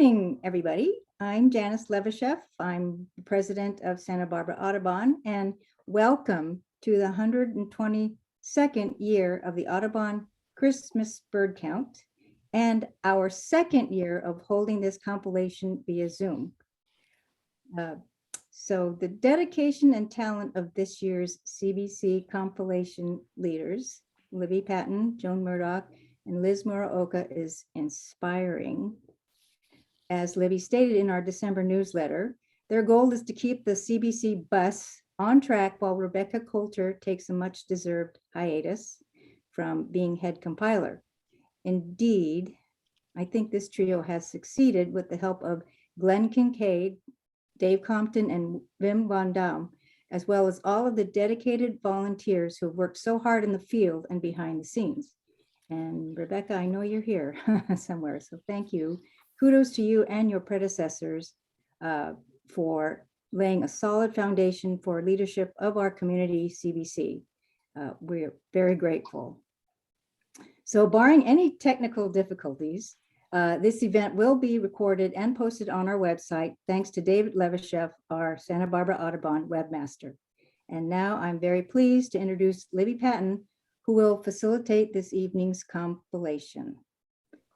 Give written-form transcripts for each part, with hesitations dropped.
evening, everybody. I'm Janice Levashef. I'm the president of Santa Barbara Audubon, and welcome to the 122nd year of the Audubon Christmas bird count and our second year of holding this compilation via Zoom. So the dedication and talent of this year's CBC compilation leaders, Libby Patton, Joan Murdoch, and Liz Muraoka, is inspiring. As Libby stated in our December newsletter, their goal is to keep the CBC bus on track while Rebecca Coulter takes a much-deserved hiatus from being head compiler. Indeed, I think this trio has succeeded with the help of Glenn Kincaid, Dave Compton, and Wim Van Dam, as well as all of the dedicated volunteers who have worked so hard in the field and behind the scenes. And Rebecca, I know you're here somewhere, so thank you. Kudos to you and your predecessors for laying a solid foundation for leadership of our community, CBC. We're very grateful. So barring any technical difficulties, this event will be recorded and posted on our website, thanks to David Levashef, our Santa Barbara Audubon webmaster. And now I'm very pleased to introduce Libby Patton, who will facilitate this evening's compilation.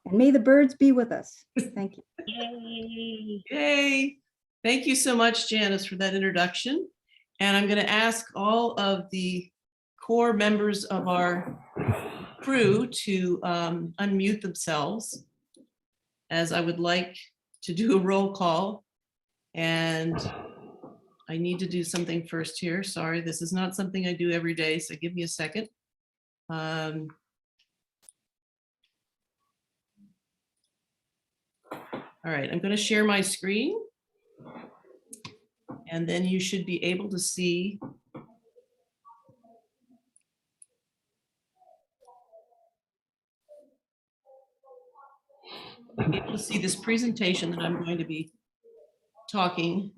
And may the birds be with us. Thank you. Yay. Yay. Thank you so much, Janice, for that introduction. And I'm going to ask all of the core members of our crew to unmute themselves, as I would like to do a roll call. And I need to do something first here. Sorry, this is not something I do every day, so give me a second. All right, I'm going to share my screen, and then you should be able to see this presentation that I'm going to be talking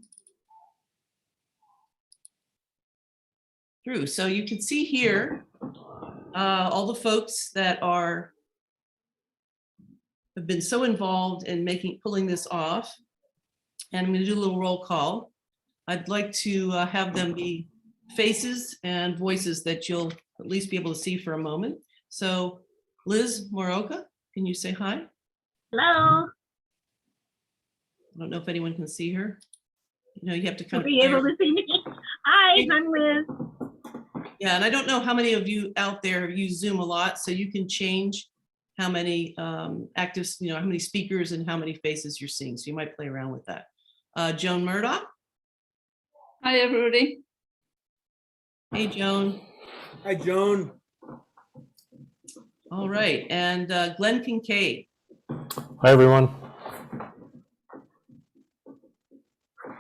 through. So you can see here all the folks that have been so involved in pulling this off. And I'm going to do a little roll call. I'd like to have them be faces and voices that you'll at least be able to see for a moment. So Liz Muraoka, can you say hi? Hello. I don't know if anyone can see her. You know, you have to kind of be able to see me. Hi, I'm Liz. Yeah, and I don't know how many of you out there have used Zoom a lot, so you can change how many actives, you know, how many speakers and how many faces you're seeing. So you might play around with that. Joan Murdoch. Hi, everybody. Hey, Joan. Hi, Joan. All right, and Glenn Kincaid. Hi, everyone.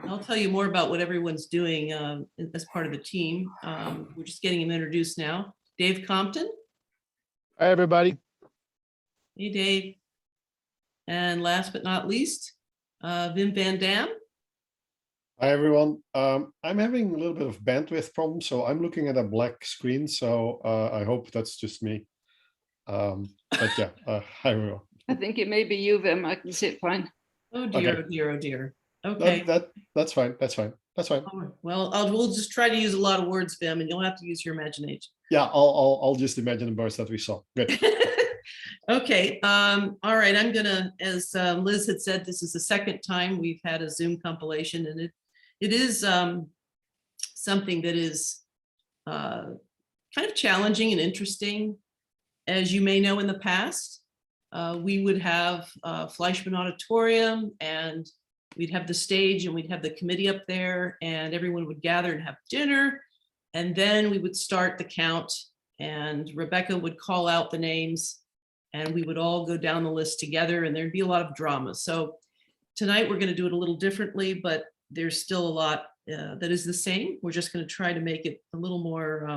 I'll tell you more about what everyone's doing as part of the team. We're just getting them introduced now. Dave Compton. Hi, everybody. Hey, Dave. And last but not least, Wim Van Dam. Hi, everyone. I'm having a little bit of bandwidth problem, so I'm looking at a black screen. So I hope that's just me. But yeah, hi, everyone. I think it may be you, Vim. I can see it fine. Oh dear, Okay. oh dear, oh dear. Okay. That's fine. That's fine. That's fine. Well, we'll just try to use a lot of words, Vim, and you'll have to use your imagination. Yeah, I'll just imagine the birds that we saw. Good. Okay. All right. I'm gonna, as Liz had said, this is the second time we've had a Zoom compilation, and it is something that is kind of challenging and interesting. As you may know, in the past, we would have Fleischmann Auditorium, and we'd have the stage, and we'd have the committee up there, and everyone would gather and have dinner, and then we would start the count, and Rebecca would call out the names, and we would all go down the list together, and there'd be a lot of drama. So tonight we're going to do it a little differently, but there's still a lot that is the same. We're just going to try to make it a little more,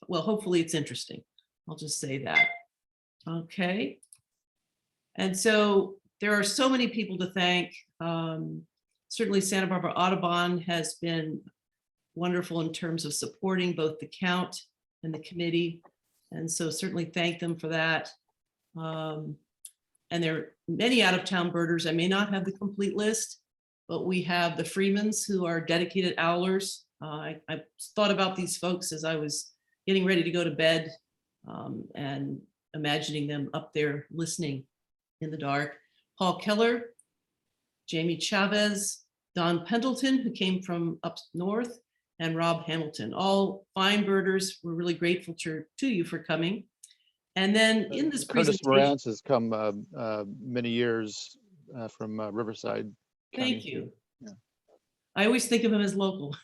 well, hopefully it's interesting. I'll just say that. Okay. And so there are so many people to thank. Certainly Santa Barbara Audubon has been wonderful in terms of supporting both the count and the committee. And so certainly thank them for that. And there are many out-of-town birders. I may not have the complete list, but we have the Freemans, who are dedicated owlers. I thought about these folks as I was getting ready to go to bed, and imagining them up there listening in the dark. Paul Keller, Jamie Chavez, Don Pendleton, who came from up north, and Rob Hamilton, all fine birders. We're really grateful to you for coming. And then in this Curtis presentation, Morantz has come many years from Riverside County. thank you. Yeah. I always think of him as local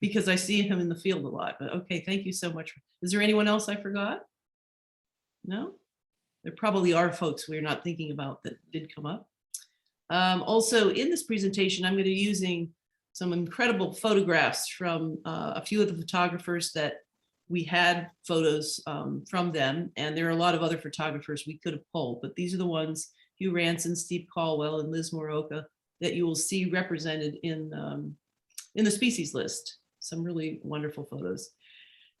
because I see him in the field a lot, but okay, thank you so much. Is there anyone else I forgot? No? There probably are folks we're not thinking about that did come up. Also in this presentation, I'm going to be using some incredible photographs from a few of the photographers that we had photos from them. And there are a lot of other photographers we could have pulled, but these are the ones, Hugh Ranson, Steve Caldwell, and Liz Moroka, that you will see represented in the species list. Some really wonderful photos.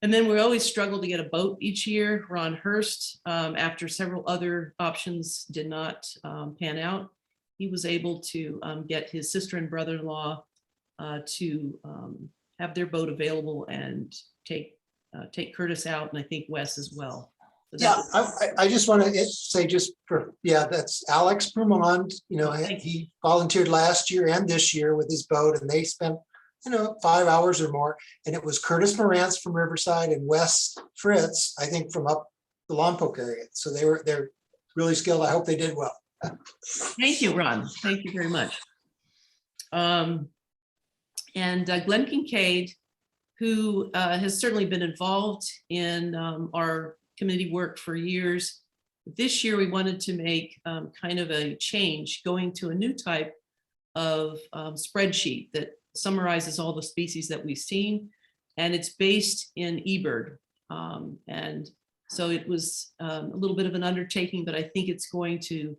And then we always struggle to get a boat each year. Ron Hurst, after several other options did not pan out, he was able to get his sister and brother-in-law to have their boat available and take Curtis out, and I think Wes as well. So Yeah, I just want to say that's Alex Bermond. You know, he volunteered last year and this year with his boat, and they spent 5 hours or more. And it was Curtis Morantz from Riverside and Wes Fritz, I think, from up the Lompoc area. So they're really skilled. I hope they did well. Thank you, Ron. Thank you very much. And Glenn Kincaid, who has certainly been involved in our committee work for years. This year, we wanted to make kind of a change, going to a new type of spreadsheet that summarizes all the species that we've seen, and it's based in eBird. And so it was a little bit of an undertaking, but I think it's going to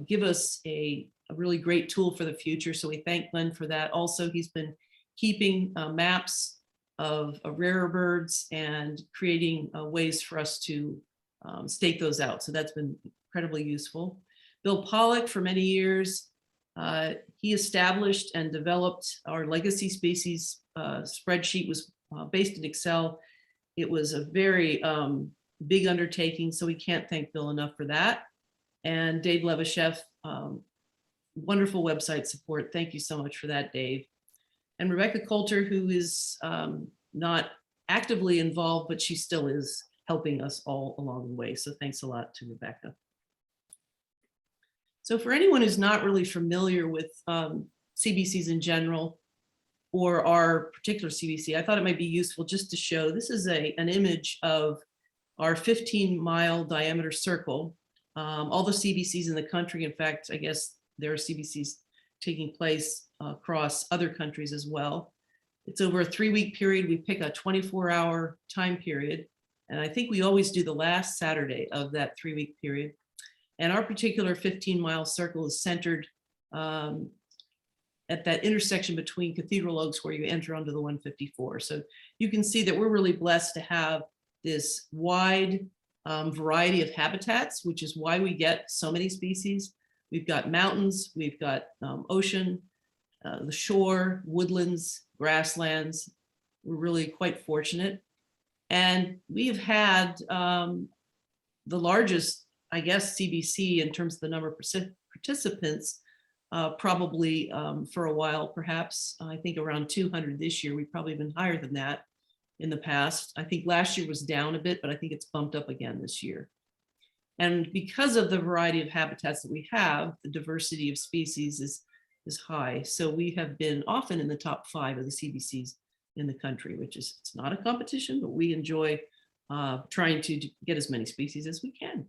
give us a really great tool for the future. So we thank Glenn for that. Also, he's been keeping maps of rarer birds and creating ways for us to stake those out. So that's been incredibly useful. Bill Pollock, for many years, he established and developed our legacy species spreadsheet, was based in Excel. It was a very big undertaking, so we can't thank Bill enough for that. And Dave Levashev, wonderful website support. Thank you so much for that, Dave. And Rebecca Coulter, who is not actively involved, but she still is helping us all along the way. So thanks a lot to Rebecca. So for anyone who's not really familiar with CBCs in general, or our particular CBC, I thought it might be useful just to show, this is an image of our 15-mile diameter circle. All the CBCs in the country, in fact, I guess there are CBCs taking place across other countries as well. It's over a 3-week period. We pick a 24-hour time period. And I think we always do the last Saturday of that 3-week period. And our particular 15-mile circle is centered at that intersection between Cathedral Oaks, where you enter onto the 154. So you can see that we're really blessed to have this wide variety of habitats, which is why we get so many species. We've got mountains, we've got ocean, the shore, woodlands, grasslands. We're really quite fortunate. And we've had the largest, I guess, CBC in terms of the number of participants, probably for a while, perhaps. I think around 200 this year. We've probably been higher than that in the past. I think last year was down a bit, but I think it's bumped up again this year. And because of the variety of habitats that we have, the diversity of species is high. So we have been often in the top 5 of the CBCs in the country, which is, it's not a competition, but we enjoy trying to get as many species as we can.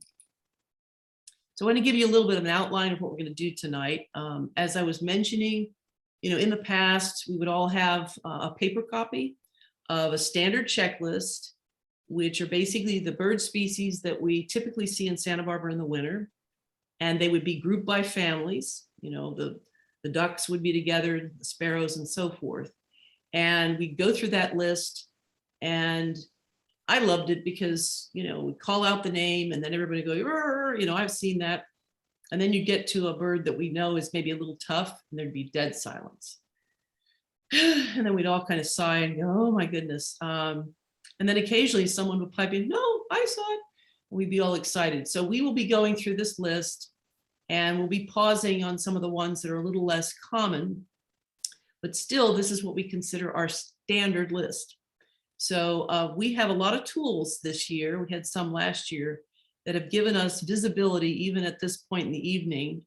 So I want to give you a little bit of an outline of what we're going to do tonight. As I was mentioning, in the past, we would all have a paper copy of a standard checklist, which are basically the bird species that we typically see in Santa Barbara in the winter. And they would be grouped by families. The ducks would be together, the sparrows, and so forth. And we go through that list, and I loved it because, we call out the name and then everybody go, purr, I've seen that. And then you get to a bird that we know is maybe a little tough, and there'd be dead silence. And then we'd all kind of sigh and go, oh my goodness. And then occasionally someone would pipe in, no, I saw it. And we'd be all excited. So we will be going through this list, and we'll be pausing on some of the ones that are a little less common. But still, this is what we consider our standard list. So we have a lot of tools this year. We had some last year that have given us visibility, even at this point in the evening,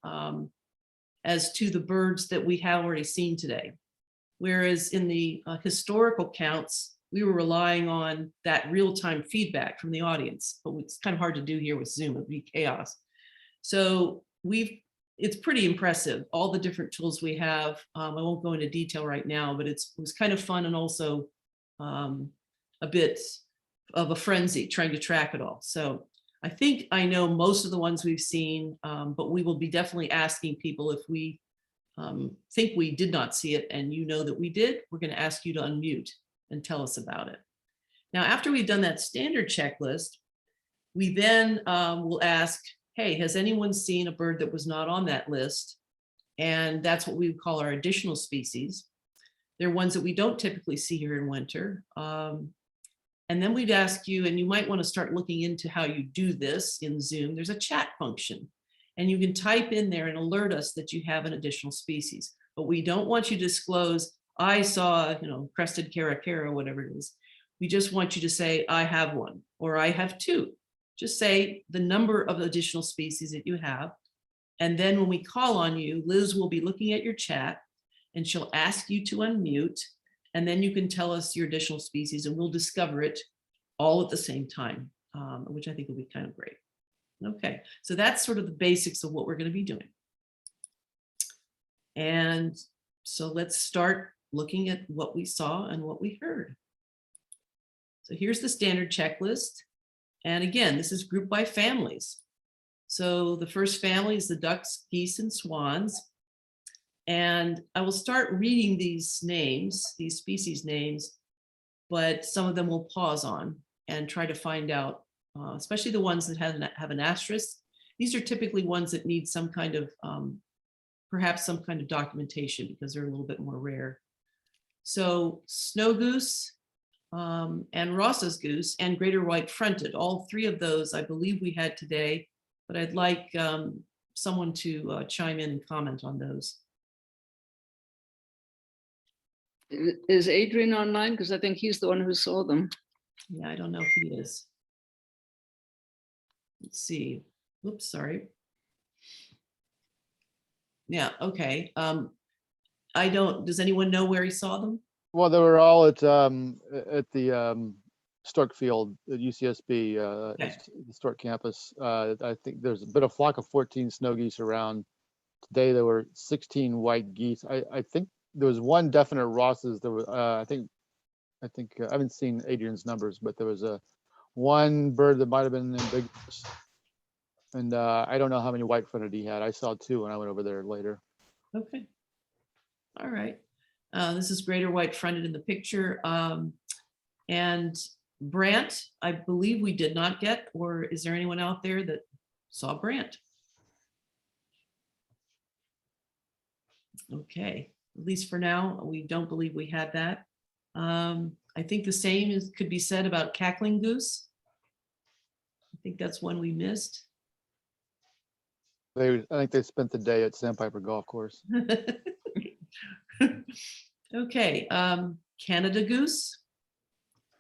as to the birds that we have already seen today. Whereas in the historical counts, we were relying on that real-time feedback from the audience, but it's kind of hard to do here with Zoom. It'd be chaos. So it's pretty impressive, all the different tools we have. I won't go into detail right now, but it was kind of fun, and also a bit of a frenzy trying to track it all. So I think I know most of the ones we've seen, but we will be definitely asking people if we think we did not see it and that we did, we're going to ask you to unmute and tell us about it. Now, after we've done that standard checklist, we then will ask, hey, has anyone seen a bird that was not on that list? And that's what we would call our additional species. They're ones that we don't typically see here in winter. And then we'd ask you, and you might want to start looking into how you do this in Zoom. There's a chat function, and you can type in there and alert us that you have an additional species. But we don't want you to disclose, I saw, crested caracara, whatever it is. We just want you to say, I have one, or I have two. Just say the number of additional species that you have. And then when we call on you, Liz will be looking at your chat, and she'll ask you to unmute. And then you can tell us your additional species, and we'll discover it all at the same time, which I think will be kind of great. Okay, so that's sort of the basics of what we're going to be doing. And so let's start looking at what we saw and what we heard. So here's the standard checklist. And again, this is grouped by families. So the first family is the ducks, geese, and swans. And I will start reading these names, these species names, but some of them we'll pause on and try to find out, especially the ones that have an asterisk. These are typically ones that need some kind of, perhaps some kind of documentation, because they're a little bit more rare. So snow goose and Ross's goose and greater white fronted, all three of those I believe we had today, but I'd like someone to chime in and comment on those. Is Adrian online? Because I think he's the one who saw them. Yeah, I don't know if he is. Let's see. Oops, sorry. Yeah, okay. Does anyone know where he saw them? Well, they were all at the Stork Field at UCSB, Okay. the Stork campus. I think there's been a flock of 14 snow geese around. Today there were 16 white geese. I think there was one definite Ross's. There was I think I haven't seen Adrian's numbers, but there was one bird that might have been ambiguous. And I don't know how many white-fronted he had. I saw two when I went over there later. Okay. All right. This is greater white fronted in the picture. And Brant, I believe we did not get, or is there anyone out there that saw Brant? Okay, at least for now, we don't believe we had that. I think the same could be said about cackling goose. I think that's one we missed. I think they spent the day at Sandpiper Golf Course. Okay, Canada goose.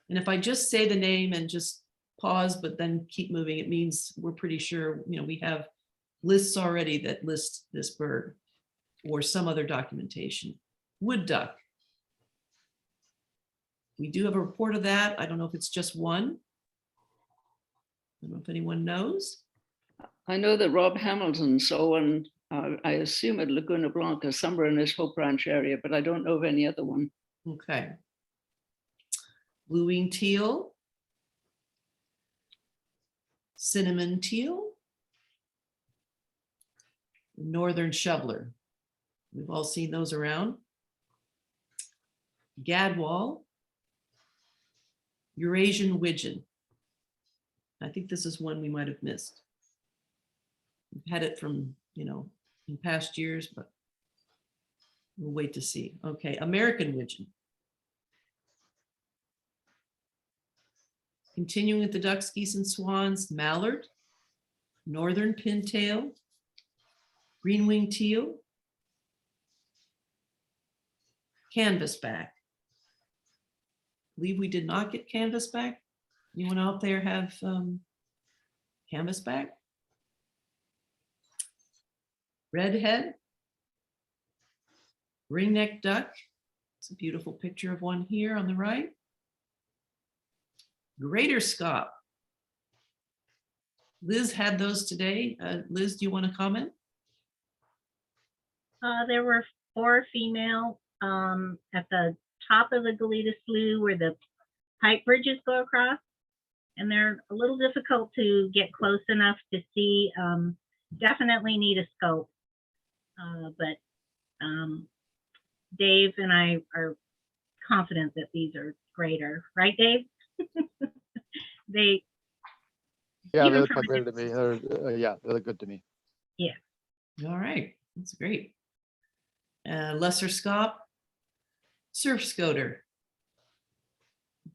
And if I just say the name and just pause, but then keep moving, it means we're pretty sure, we have lists already that list this bird or some other documentation. Wood duck. We do have a report of that. I don't know if it's just one. I don't know if anyone knows. I know that Rob Hamilton saw one, I assume at Laguna Blanca, somewhere in this Hope Ranch area, but I don't know of any other one. Okay. Blue-winged teal. Cinnamon teal. Northern shoveler. We've all seen those around. Gadwall. Eurasian widgeon. I think this is one we might have missed. We've had it from, in past years, but we'll wait to see. Okay, American widgeon. Continuing with the ducks, geese, and swans, mallard, northern pintail, green-winged teal, canvasback. Believe we did not get canvasback. Anyone out there have canvasback? Redhead, ringneck duck. It's a beautiful picture of one here on the right. Greater scaup. Liz had those today. Liz, do you want to comment? There were 4 female at the top of the Goleta Slough where the pipe bridges go across. And they're a little difficult to get close enough to see. Definitely need a scope. But Dave and I are confident that these are greater. Right, Dave? Yeah, Even they look from like a greater to me. Yeah, they look good to me. All right, that's great. Lesser scaup, surf scoter,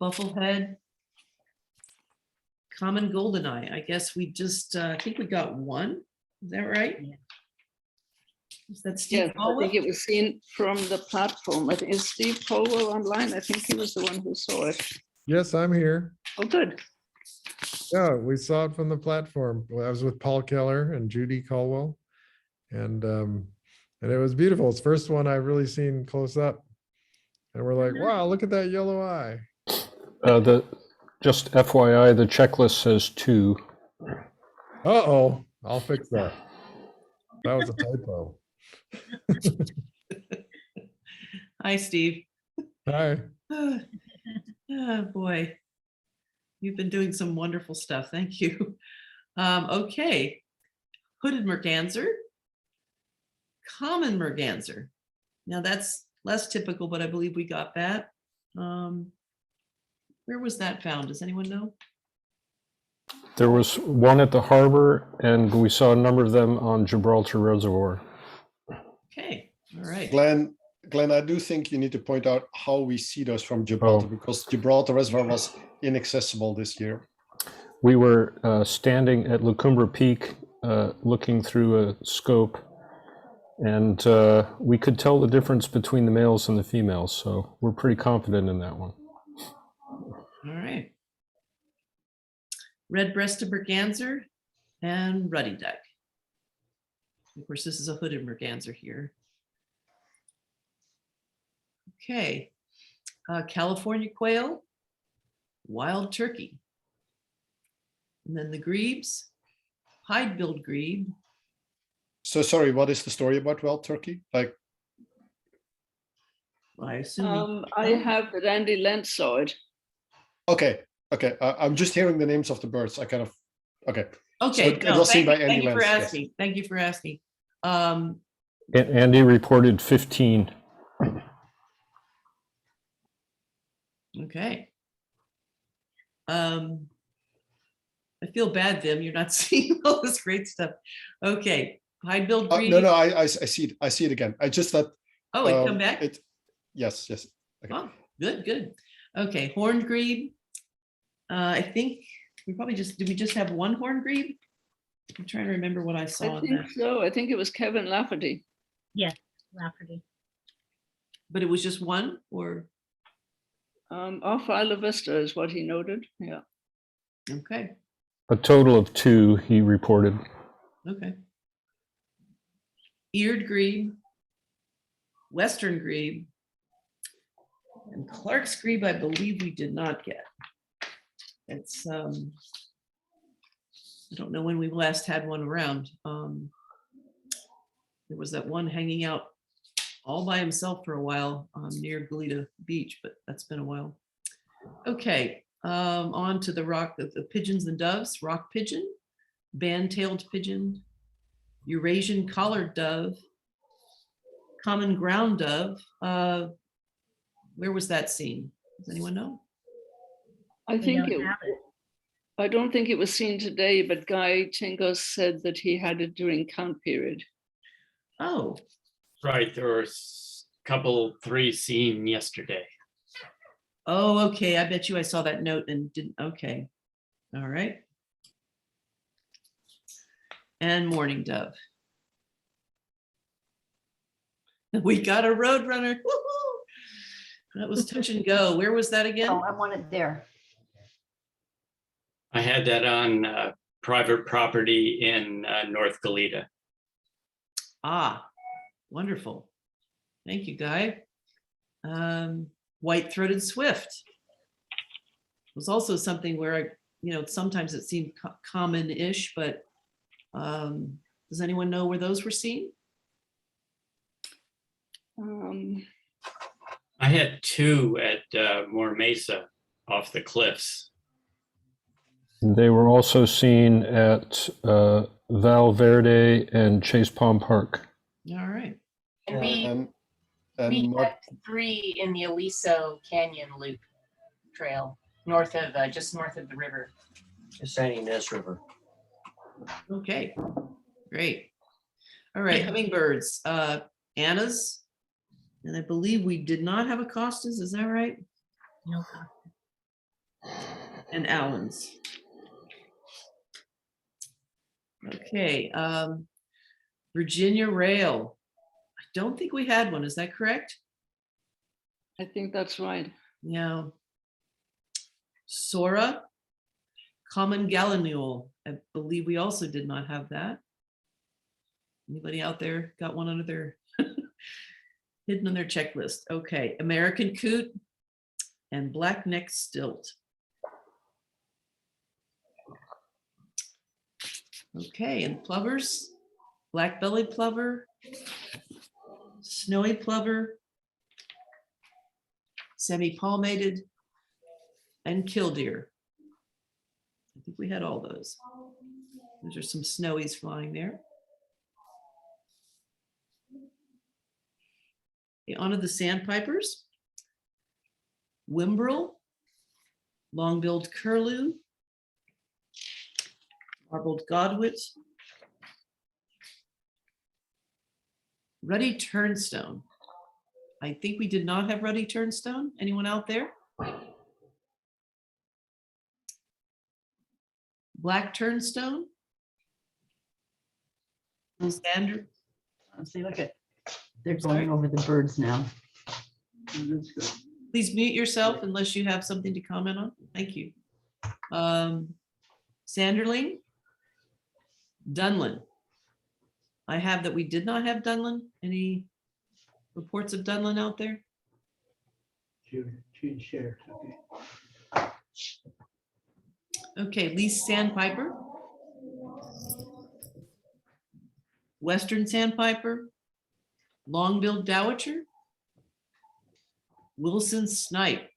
bufflehead, common goldeneye. I guess we just, I think we got one. Is that right? Yeah. Is that Steve Yes, I Caldwell? think it was seen from the platform. I think is Steve Caldwell online. I think he was the one who saw it. Yes, I'm here. Oh, good. Yeah, we saw it from the platform. Well, I was with Paul Keller and Judy Caldwell. And it was beautiful. It's the first one I've really seen close up. And we're like, wow, look at that yellow eye. Just FYI, the checklist says 2. Uh-oh, I'll fix that. That was a typo. Hi, Steve. Hi. Oh, boy. You've been doing some wonderful stuff. Thank you. Okay. Hooded merganser. Common merganser. Now that's less typical, but I believe we got that. Where was that found? Does anyone know? There was one at the harbor, and we saw a number of them on Gibraltar Reservoir. Okay. All right. Glenn, I do think you need to point out how we see those from Gibraltar, because Gibraltar Reservoir was inaccessible this year. We were standing at Lucumbra Peak, looking through a scope, and we could tell the difference between the males and the females. So we're pretty confident in that one. All right. Red-breasted merganser and ruddy duck. Of course, this is a hooded merganser here. Okay. California quail, wild turkey. And then the grebes, pied-billed grebe. So sorry, what is the story about wild turkey? Like, I assume. I have that Andy Lentz saw it. okay. I'm just hearing the names of the birds. I kind of, okay. Okay. it was seen by Andy thank you for Lentz, yes. asking. Thank you for asking. Andy reported 15. Okay. I feel bad, Vim. You're not seeing all this great stuff. Okay. Pied-billed grebe. No, I see it. I see it again. I just thought. Oh, it come back? Yes. Okay. Oh, good. Okay, horned grebe. I think we probably did we just have one horned grebe? I'm trying to remember what I saw I on think that. so. I think it was Kevin Lafferty. Yes, Lafferty. But it was just one, or Off Isla Vista is what he noted. Yeah. okay. A total of 2 he reported. Okay. Eared grebe, western grebe, and Clark's grebe, I believe we did not get. It's I don't know when we last had one around. There was that one hanging out all by himself for a while near Goleta Beach, but that's been a while. Okay, on to the pigeons and doves. Rock pigeon, band-tailed pigeon, Eurasian collared dove, common ground dove. Where was that seen? Does anyone know? I We think don't it, have it. I don't think it was seen today, but Guy Tingos said that he had it during count period. Oh, Right, there were a couple, 3 seen yesterday. oh, okay. I bet you I saw that note and didn't, okay. All right. And mourning dove. We got a roadrunner. Woo-hoo! That was touch and go. Where was that again? Oh, I want it there. I had that on private property in North Goleta. Ah, wonderful. Thank you, Guy. White-throated swift was also something where I, sometimes it seemed common-ish, but does anyone know where those were seen? I had 2 at Moore Mesa off the cliffs. They were also seen at Val Verde and Chase Palm Park. All right. And we And Mark, had 3 in the Aliso Canyon Loop Trail, just north of the river. Sandy Nez River. Okay, great. All right, hummingbirds, Anna's, and I believe we did not have Acosta's, is that right? No. And Allen's. Okay, Virginia Rail. I don't think we had one, is that correct? I think that's right. Yeah. Sora, common gallinule. I believe we also did not have that. Anybody out there got one under their hidden on their checklist? Okay, American coot and black-necked stilt. Okay, and plovers, black-bellied plover, snowy plover, semi-palmated, and killdeer. I think we had all those. Those are some snowies flying there. Okay, on to the sandpipers. Whimbrel, long-billed curlew, marbled godwit, ruddy turnstone. I think we did not have ruddy turnstone. Anyone out there? Black turnstone. Standard. See, look at, they're going over the birds now. Please mute yourself unless you have something to comment on. Thank you. Sanderling. Dunlin. I have that we did not have Dunlin. Any reports of Dunlin out there? Jude shared. Okay, least sandpiper. Western sandpiper. Long-billed dowitcher. Wilson snipe.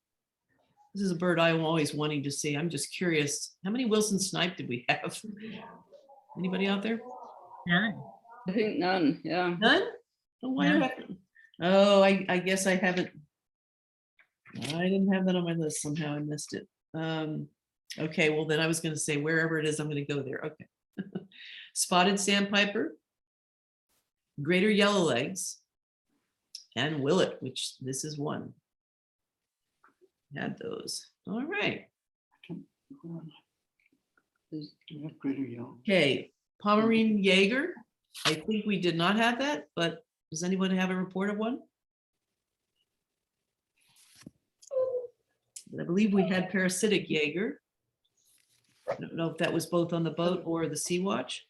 This is a bird I'm always wanting to see. I'm just curious. How many Wilson snipe did we have? Anybody out there? None. I think none, yeah. None? Oh, why No. not? Oh, I guess I haven't. I didn't have that on my list. Somehow I missed it. Okay, well then I was going to say wherever it is, I'm going to go there. Okay. Spotted sandpiper, greater yellowlegs, and willet, which this is one. Had those. All right. Okay, Pomeranian Jaeger. I think we did not have that, but does anyone have a report of one? I believe we had parasitic Jaeger. I don't know if that was both on the boat or the Sea Watch.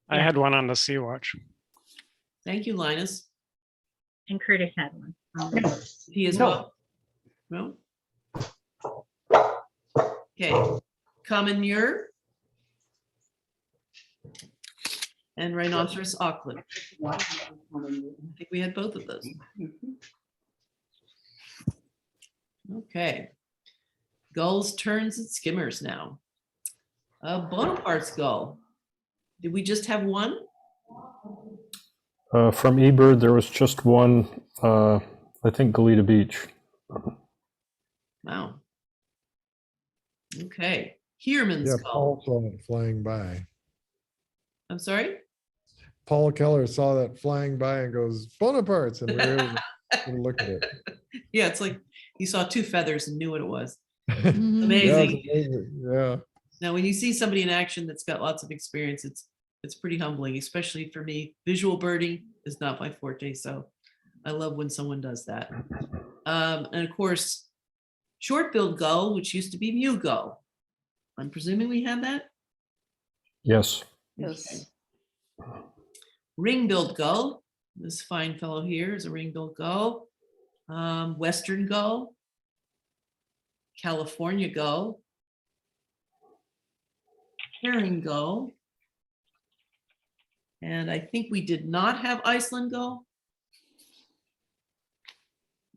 I had one on the Sea Watch. Thank you, Linus. And Curtis had one. He as No. well? No? Okay, common mure. And rhinoceros aukland. I think we had both of those. Okay. Gulls, terns, and skimmers now. Bonaparte's gull. Did we just have one? From eBird, there was just one, I think Goleta Beach. Wow. Okay. Heerman's Yeah, gull. Paul saw it flying by. I'm sorry? Paul Keller saw that flying by and goes, Bonaparte's, and we were able to look at it. Yeah, it's like he saw two feathers and knew what it was. Yeah, it's Amazing. amazing. Yeah. Now, when you see somebody in action that's got lots of experience, it's pretty humbling, especially for me. Visual birding is not my forte, so I love when someone does that. And of course, short-billed gull, which used to be mew gull. I'm presuming we had that? Yes. Yes. Okay. Ring-billed gull. This fine fellow here is a ring-billed gull. Western gull. California gull. Herring gull. And I think we did not have Iceland gull.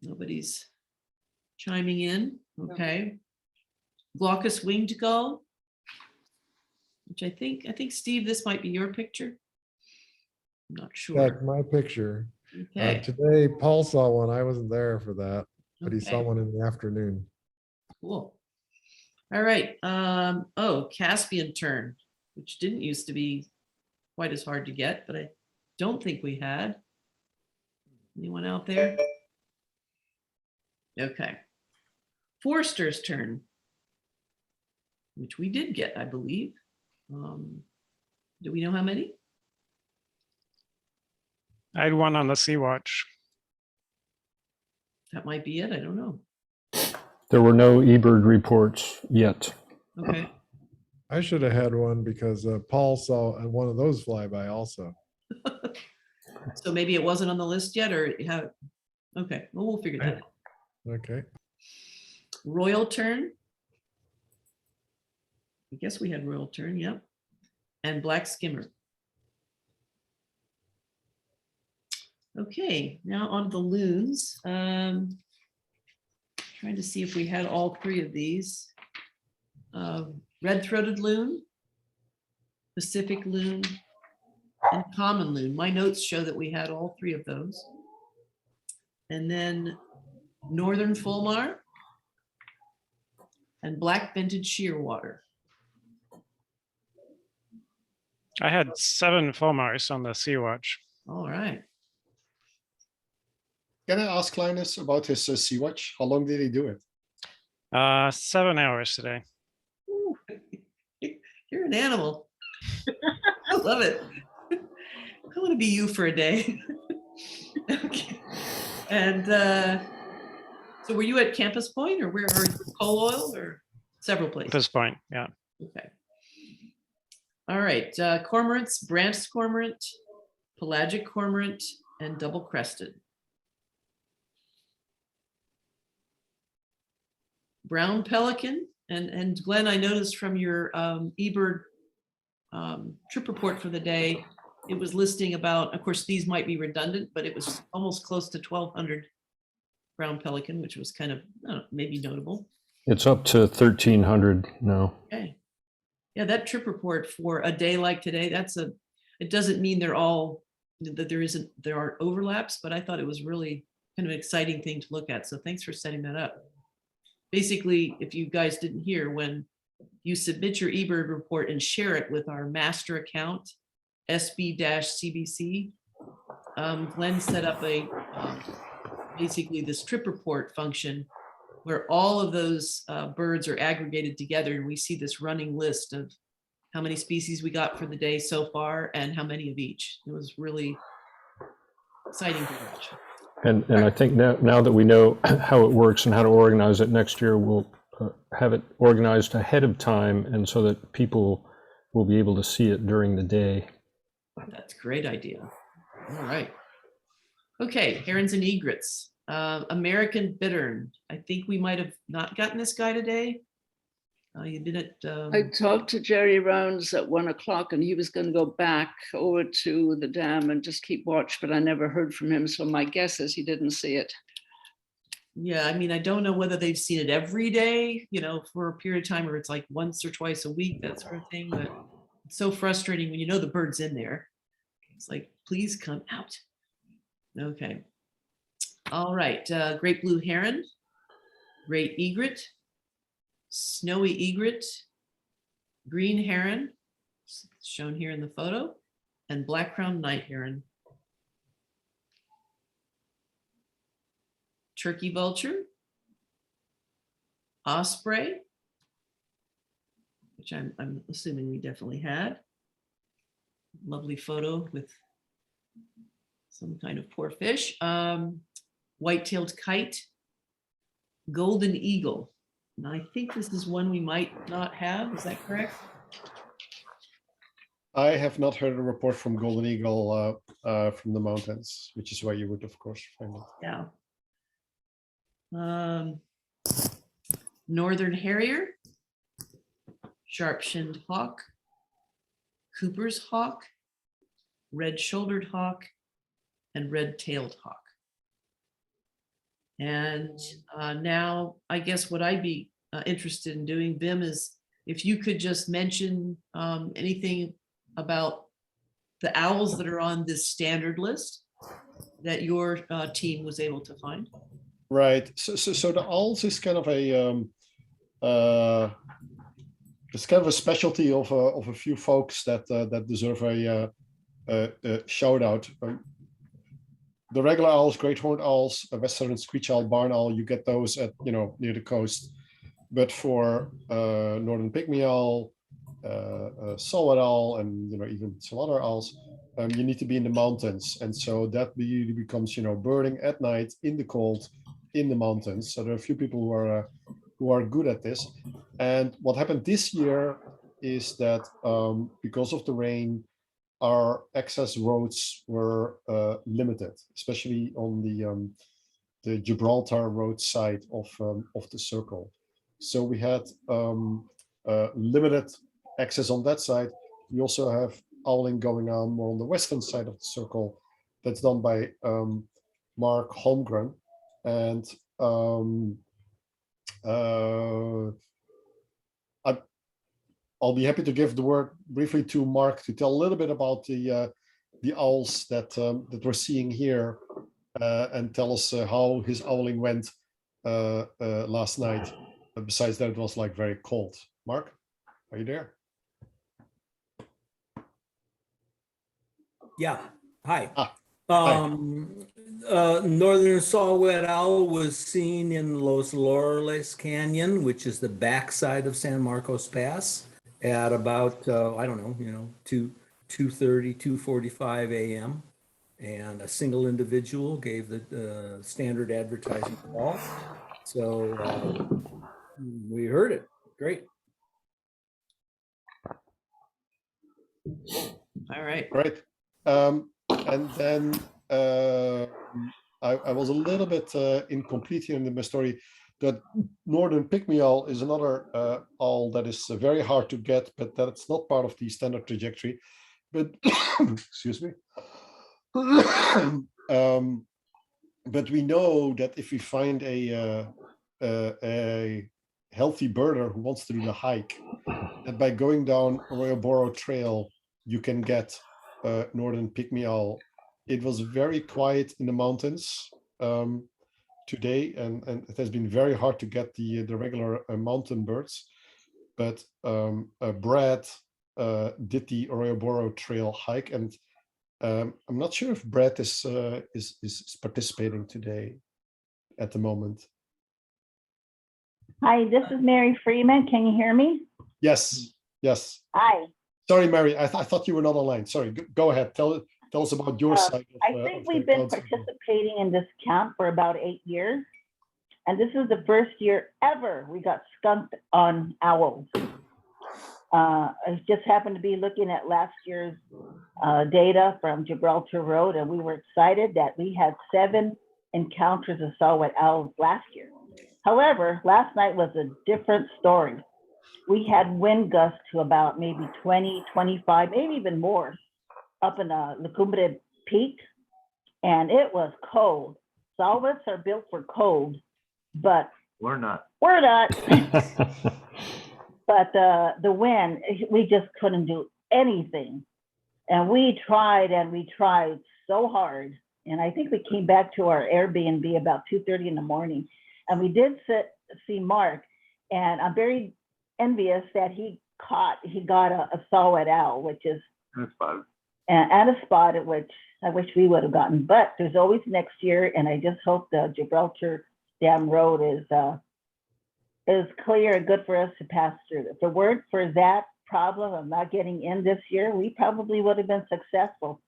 Nobody's chiming in. Okay. Glaucous winged gull, which I think Steve, this might be your picture. I'm not sure. That's my picture. Okay. Today, Paul saw one. I wasn't there for that, but he saw Okay. one in the afternoon. Cool. All right. Oh, Caspian tern, which didn't used to be quite as hard to get, but I don't think we had. Anyone out there? Okay. Forster's tern, which we did get, I believe. Do we know how many? I had one on the Sea Watch. That might be it. I don't know. There were no eBird reports yet. Okay. I should have had one because Paul saw one of those fly by also. So maybe it wasn't on the list yet, or have. Okay. Well, we'll figure that out. Okay. Royal tern. I guess we had royal tern. Yep. And black skimmer. Okay, now on the loons. Trying to see if we had all three of these. Red-throated loon, Pacific loon, and common loon. My notes show that we had all three of those. And then northern fulmar and black vintage shearwater. I had 7 fulmars on the Sea Watch. All right. Can I ask Linus about his Sea Watch? How long did he do it? 7 hours today. Ooh, you're an animal. I love it. I want to be you for a day. Okay. And so were you at Campus Point, or where, or Coal Oil, or several places? At this point, yeah. Okay. All right. Cormorants, branched cormorant, pelagic cormorant, and double crested. Brown pelican, and Glenn, I noticed from your eBird trip report for the day, it was listing about, of course, these might be redundant, but it was almost close to 1,200 brown pelican, which was kind of maybe notable. It's up to 1,300 now. Okay. Yeah, that trip report for a day like today, it doesn't mean they're all, that there aren't overlaps, but I thought it was really kind of an exciting thing to look at. So thanks for setting that up. Basically, if you guys didn't hear, when you submit your eBird report and share it with our master account, SB-CBC, Glenn set up basically this trip report function where all of those birds are aggregated together, and we see this running list of how many species we got for the day so far and how many of each. It was really exciting to watch. And I think now that we know how it works and how to organize it, next year we'll have it organized ahead of time, and so that people will be able to see it during the day. That's a great idea. All right. Okay, herons and egrets. American bittern. I think we might have not gotten this guy today. You did it. I talked to Jerry Rounds at 1 o'clock, and he was going to go back over to the dam and just keep watch, but I never heard from him. So my guess is he didn't see it. Yeah, I mean, I don't know whether they've seen it every day, for a period of time, or it's like once or twice a week, that sort of thing. But it's so frustrating when you know the bird's in there. It's like, please come out. Okay. All right. Great blue heron, great egret, snowy egret, green heron, shown here in the photo, and black-crowned night heron. Turkey vulture, osprey, which I'm assuming we definitely had. Lovely photo with some kind of poor fish. White-tailed kite, golden eagle. And I think this is one we might not have. Is that correct? I have not heard a report from golden eagle from the mountains, which is where you would, of course, find it. Yeah. Northern harrier, sharp-shinned hawk, Cooper's hawk, red-shouldered hawk, and red-tailed hawk. And now I guess what I'd be interested in doing, Bim, is if you could just mention anything about the owls that are on this standard list that your team was able to find. Right. So the owls is kind of a it's kind of a specialty of a few folks that deserve a shout out. The regular owls, great horned owls, western screech owl, barn owl, you get those at near the coast. But for northern pygmy owl, saw-whet owl, and even some other owls, you need to be in the mountains, and so that really becomes birding at night in the cold in the mountains. So there are a few people who are good at this. And what happened this year is that because of the rain, our access roads were limited, especially on the Gibraltar road side of the circle. So we had limited access on that side. We also have owling going on more on the western side of the circle. That's done by Mark Holmgren. And I'll be happy to give the word briefly to Mark to tell a little bit about the owls that we're seeing here, and tell us how his owling went last night. Besides that, it was like very cold. Mark, are you there? Yeah. Hi. Hi. Northern saw-whet owl was seen in Los Laureles Canyon, which is the backside of San Marcos Pass, at about I don't know, 2:30, 2:45 a.m. And a single individual gave the standard advertising call. So we heard it. Great. All right. Great. And then I was a little bit incomplete here in my story. That northern pygmy owl is another owl that is very hard to get, but that's not part of the standard trajectory. But excuse me. But we know that if we find a healthy birder who wants to do the hike, that by going down Arroyo Trail, you can get northern pygmy owl. It was very quiet in the mountains today, and it has been very hard to get the regular mountain birds. But Brad did the Arroyo Trail hike, and I'm not sure if Brad is participating today at the moment. Hi, this is Mary Freeman. Can you hear me? Yes. Hi. Sorry, Mary, I thought you were not online. Sorry, go ahead. Tell us about your side. I think we've been participating in this camp for about 8 years. And this is the first year ever we got skunked on owls. I just happened to be looking at last year's data from Gibraltar Road, and we were excited that we had 7 encounters of saw-whet owls last year. However, last night was a different story. We had wind gusts to about maybe 20, 25, maybe even more up in La Cumbre Peak, and it was cold. Saw-whets are built for cold, but We're not. But the wind, we just couldn't do anything. And we tried so hard. And I think we came back to our Airbnb about 2:30 in the morning. And we did see Mark. And I'm very envious that he he got a solid owl, which is and a spotted, which I wish we would have gotten, but there's always next year. And I just hope the Gibraltar Dam Road is clear and good for us to pass through. If it weren't for that problem of not getting in this year, we probably would have been successful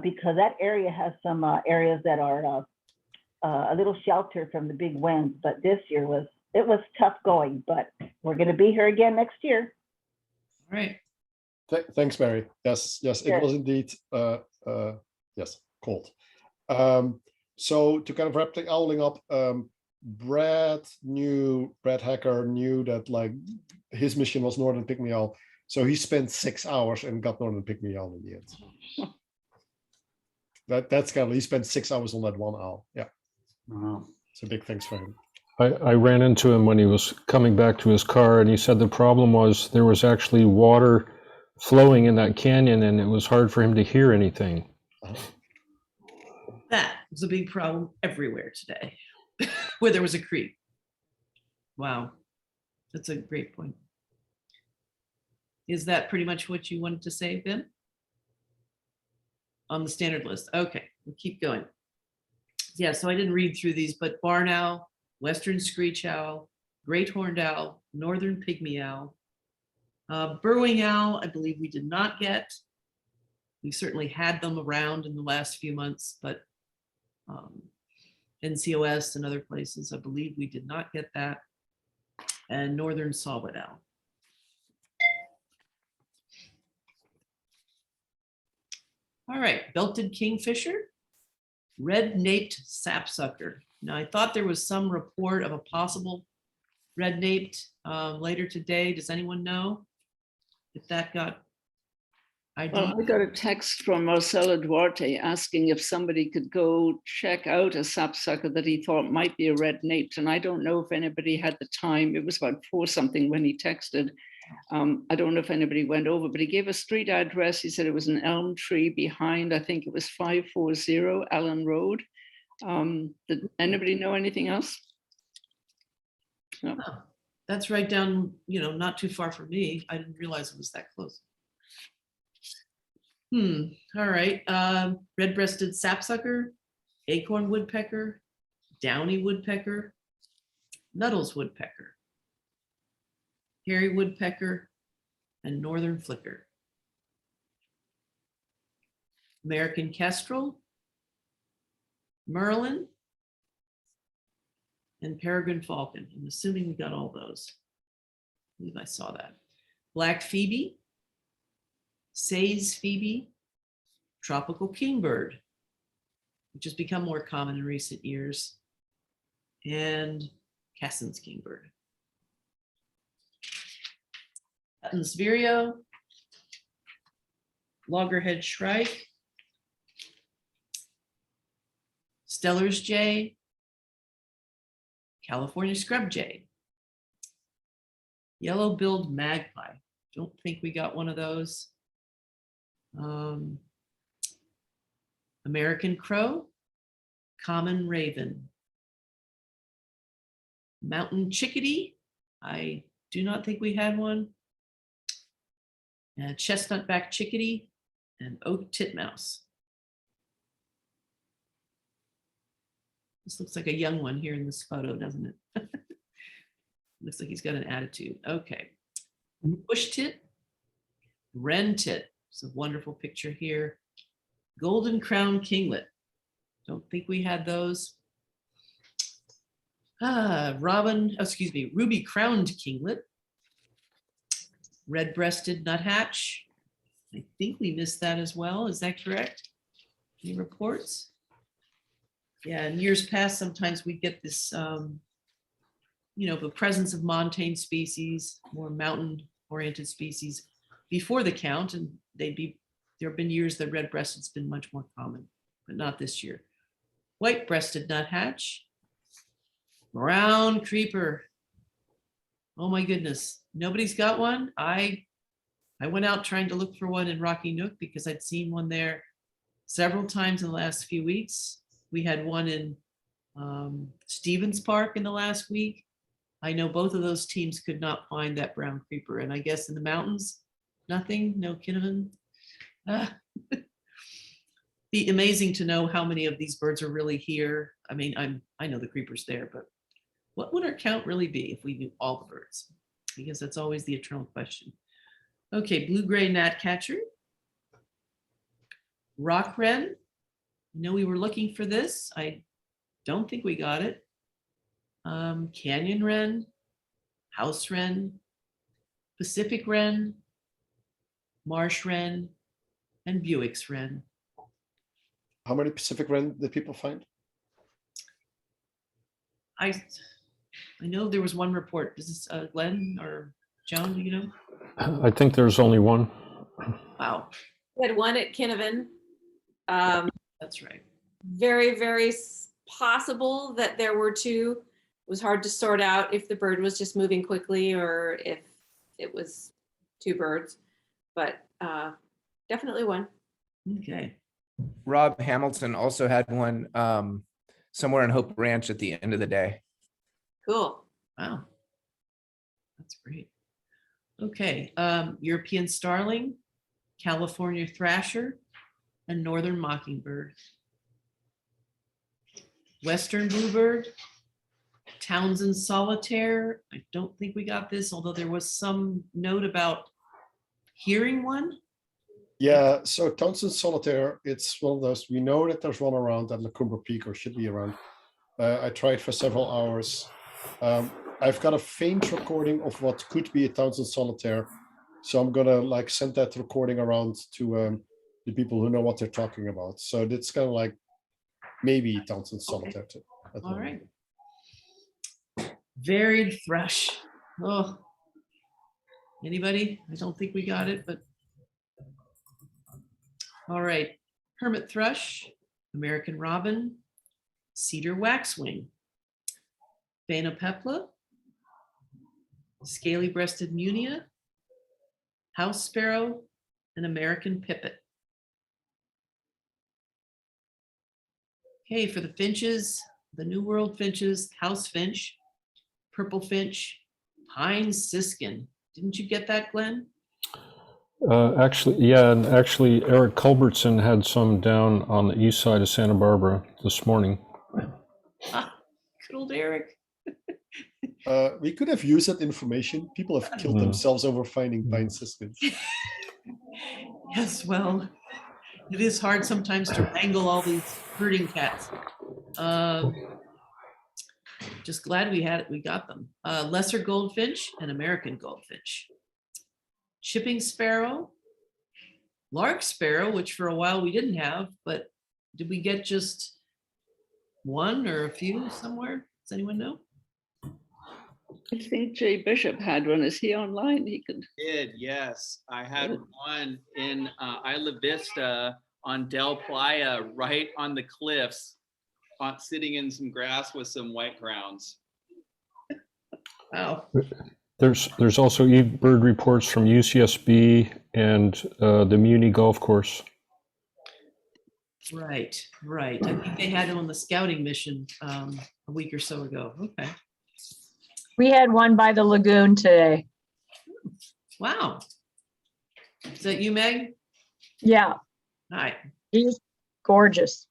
because that area has some areas that are a little shelter from the big winds. But this year was tough going, but we're going to be here again next year. All right. Thanks, Mary. Yes, Sure. it was indeed, yes, cold. So to kind of wrap the owling up, Brad Hacker knew that like his mission was Northern Pygmy Owl. So he spent 6 hours and got Northern Pygmy Owl in the end. That's kind of, he spent 6 hours on that one owl. Yeah. Wow. So big thanks for him. I ran into him when he was coming back to his car, and he said the problem was there was actually water flowing in that canyon, and it was hard for him to hear anything. That was a big problem everywhere today, where there was a creek. Wow, that's a great point. Is that pretty much what you wanted to say, Ben? On the standard list. Okay, we'll keep going. Yeah, so I didn't read through these, but barn owl, western screech owl, great horned owl, northern pygmy owl, burrowing owl, I believe we did not get. We certainly had them around in the last few months, but NCOS and other places, I believe we did not get that. And northern saw-whet owl. All right, belted kingfisher, red-naped sapsucker. Now, I thought there was some report of a possible red-naped later today. Does anyone know if that got ID? Well, I got a text from Marcelo Duarte asking if somebody could go check out a sapsucker that he thought might be a red-naped, and I don't know if anybody had the time. It was about 4 something when he texted. I don't know if anybody went over, but he gave a street address. He said it was an elm tree behind, I think it was 540 Allen Road. Did anybody know anything else? No. Oh, that's right down, not too far from me. I didn't realize it was that close. All right. Red-breasted sapsucker, acorn woodpecker, downy woodpecker, Nuttall's woodpecker, hairy woodpecker, and northern flicker. American kestrel, merlin, and peregrine falcon. I'm assuming we got all those. I believe I saw that. Black phoebe, Say's phoebe, tropical kingbird, which has become more common in recent years, and Cassin's kingbird. Hutton's vireo, loggerhead shrike, Steller's jay, California scrub jay, yellow-billed magpie. Don't think we got one of those. American crow, common raven, mountain chickadee. I do not think we had one. And chestnut-back chickadee and oak titmouse. This looks like a young one here in this photo, doesn't it? Looks like he's got an attitude. Okay. Bush tit, wren tit. It's a wonderful picture here. Golden crown kinglet. Don't think we had those. Ruby crowned kinglet. Red-breasted nuthatch. I think we missed that as well. Is that correct? Any reports? Yeah, in years past, sometimes we get this, the presence of montane species, more mountain-oriented species before the count, and there have been years that red-breasted's been much more common, but not this year. White-breasted nuthatch, brown creeper. Oh my goodness, nobody's got one. I went out trying to look for one in Rocky Nook because I'd seen one there several times in the last few weeks. We had one in Stevens Park in the last week. I know both of those teams could not find that brown creeper, and I guess in the mountains, nothing, no Kinnaman. Be amazing to know how many of these birds are really here. I mean, I know the creeper's there, but what would our count really be if we knew all the birds? Because that's always the eternal question. Okay, blue-gray gnatcatcher, rock wren. I know we were looking for this. I don't think we got it. Canyon wren, house wren, Pacific wren, marsh wren, and Buick's wren. How many Pacific wren did people find? I know there was one report. Is this Glenn or Joan? Do you know? I think there's only one. Wow, We had one at Kinnavan. that's right. Very possible that there were two. It was hard to sort out if the bird was just moving quickly or if it was two birds, but definitely one. Okay. Rob Hamilton also had one somewhere in Hope Ranch at the end of the day. Cool. Wow, that's great. Okay, European starling, California thrasher, and northern mockingbird. Western bluebird, Townsend solitaire. I don't think we got this, although there was some note about hearing one. Yeah, so Townsend solitaire, it's one of those, we know that there's one around at Lacumba Peak, or should be around. I tried for several hours. I've got a faint recording of what could be a Townsend solitaire. So I'm gonna send that recording around to the people who know what they're talking about. So it's kind of like maybe Townsend solitaire too. All right. Varied thrush. Oh, anybody? I don't think we got it, but all right. Hermit thrush, American robin, cedar waxwing, Phainopepla, scaly-breasted munia, house sparrow, and American pipit. Okay, for the finches, the New World finches, house finch, purple finch, pine siskin. Didn't you get that, Glenn? Actually, yeah, and actually Eric Culbertson had some down on the east side of Santa Barbara this morning. Ah, good old Eric. We could have used that information. People have killed themselves over finding pine siskins. Yes, well, it is hard sometimes to wrangle all these herding cats. Just glad we had it. We got them. Lesser goldfinch and American goldfinch. Chipping sparrow, lark sparrow, which for a while we didn't have, but did we get just one or a few somewhere? Does anyone know? I think Jay Bishop had one. Is he online? He could. Yes. I had one in Isla Vista on Del Playa, right on the cliffs, sitting in some grass with some white grounds. Wow. There's also bird reports from UCSB and the Muni Golf Course. Right. I think they had it on the scouting mission a week or so ago. Okay. We had one by the lagoon today. Wow. Is that you, Meg? Yeah. Hi. He's gorgeous.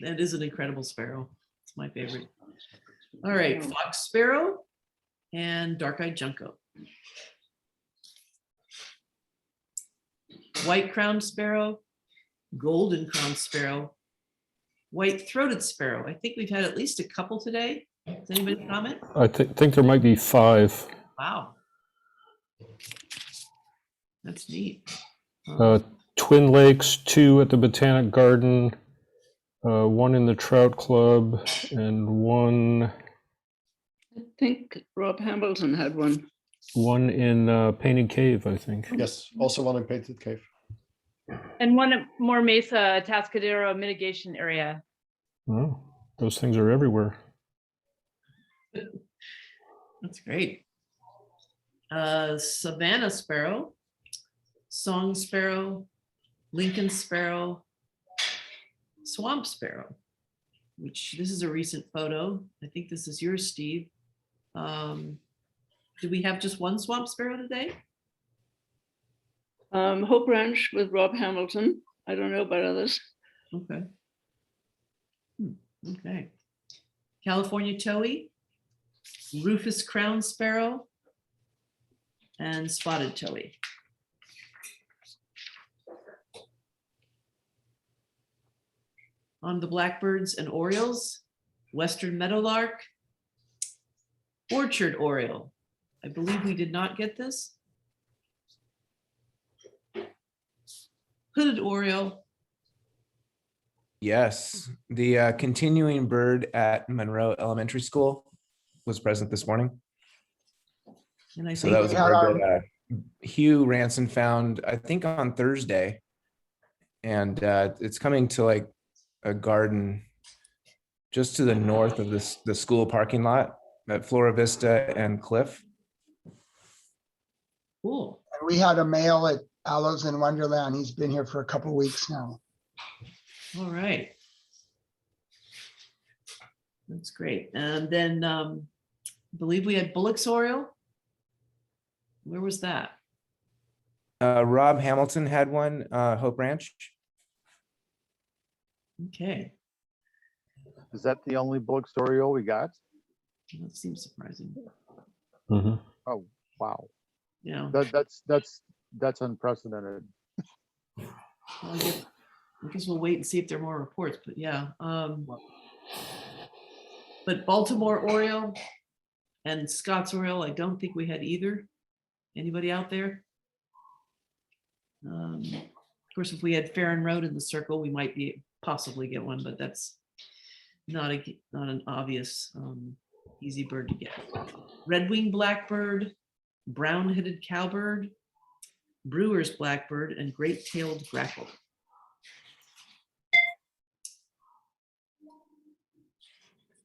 That is an incredible sparrow. It's my favorite. All right, fox sparrow and dark-eyed junco. White-crowned sparrow, golden crowned sparrow, white-throated sparrow. I think we've had at least a couple today. Does anybody comment? I think there might be 5. Wow. That's neat. Twin Lakes, 2 at the Botanic Garden, 1 in the Trout Club, and 1. I think Rob Hamilton had one. 1 in Painted Cave, I think. Yes, also one in Painted Cave. And one at More Mesa, Atascadero mitigation area. Oh, those things are everywhere. That's great. Savannah sparrow, song sparrow, Lincoln sparrow, swamp sparrow, which this is a recent photo. I think this is yours, Steve. Do we have just one swamp sparrow today? Hope Ranch with Rob Hamilton. I don't know about others. Okay. Okay. California towhee, Rufous crown sparrow, and spotted towhee. On the blackbirds and orioles, western meadowlark, orchard oriole. I believe we did not get this. Hooded oriole. Yes, the continuing bird at Monroe Elementary School was present this morning. And I So think that was a bird that Hugh Ranson found, I think, on Thursday. And it's coming to like a garden just to the north of the school parking lot at Flora Vista and Cliff. Cool. And we had a male at Aloes in Wonderland. He's been here for a couple of weeks now. All right. That's great. And then I believe we had Bullock's oriole. Where was that? Rob Hamilton had one, Hope Ranch. Okay. Is that the only Bullock's oriole we got? That seems surprising. Mhm. Oh, wow. Yeah. That's unprecedented. Well, I guess we'll wait and see if there are more reports, but yeah. But Baltimore oriole and Scott's oriole, I don't think we had either. Anybody out there? Of course, if we had Farron Road in the circle, we might be possibly get one, but that's not an obvious easy bird to get. Red-winged blackbird, brown-headed cowbird, brewer's blackbird, and great-tailed grackle.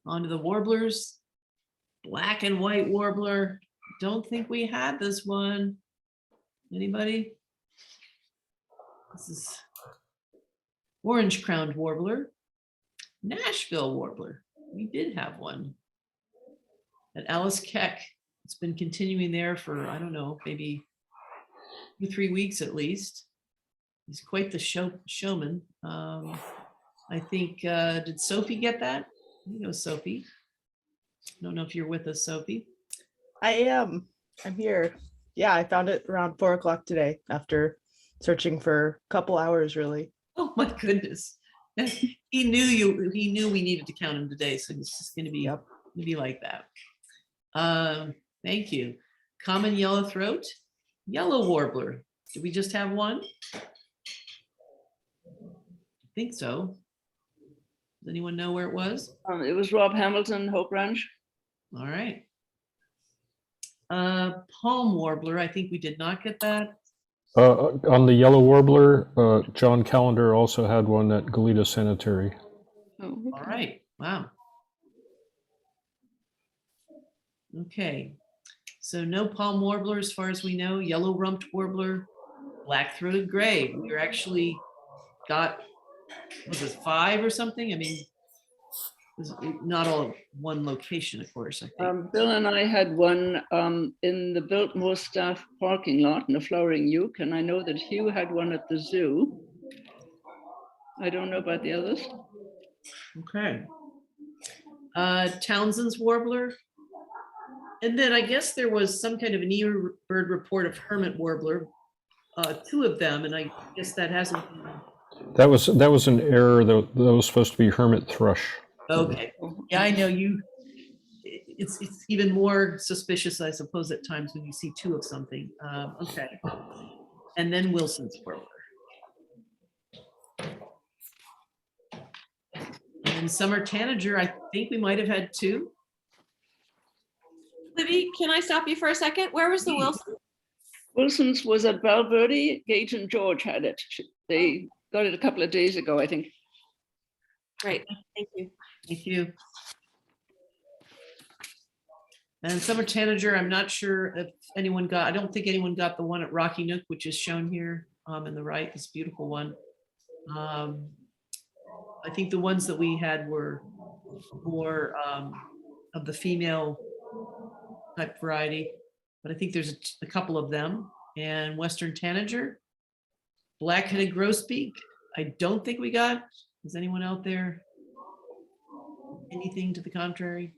On to the warblers, black and white warbler. Don't think we had this one. Anybody? This is orange crowned warbler, Nashville warbler. We did have one at Alice Keck. It's been continuing there for, I don't know, maybe 2-3 weeks at least. He's quite the showman. I think, did Sophie get that? You know Sophie. I don't know if you're with us, Sophie. I am. I'm here. Yeah, I found it around 4 o'clock today after searching for a couple hours, really. Oh my goodness. He knew we needed to count him today, so it's just gonna be like that. Thank you. Common yellow throat, yellow warbler. Did we just have one? I think so. Does anyone know where it was? It was Rob Hamilton, Hope Ranch. All right. Palm warbler, I think we did not get that. On the yellow warbler, John Callender also had one at Goleta Sanitary. Oh, okay. All right. Wow. Okay. So no palm warbler as far as we know. Yellow rumped warbler, black-throated gray. We actually got, was it 5 or something? I mean, it was not all at one location, of course, I think. Bill and I had one in the Biltmore staff parking lot in a flowering uke, and I know that Hugh had one at the zoo. I don't know about the others. Okay. Townsend's warbler. And then I guess there was some kind of an earbird report of hermit warbler, 2 of them, and I guess that hasn't been. That was an error. That was supposed to be hermit thrush. Okay. Yeah, I know you. It's even more suspicious, I suppose, at times when you see 2 of something. Okay. And then Wilson's warbler. And summer tanager, I think we might have had 2. Libby, can I stop you for a second? Where was the Wilson? Wilson's was at Valverde. Gage and George had it. They got it a couple of days ago, I think. Great, thank you. Thank you. And summer tanager, I'm not sure if anyone got, I don't think anyone got the one at Rocky Nook, which is shown here in the right, this beautiful one. I think the ones that we had were more of the female type variety, but I think there's a couple of them. And Western Tanager, Black-headed Grosbeak. I don't think we got. Is anyone out there? Anything to the contrary?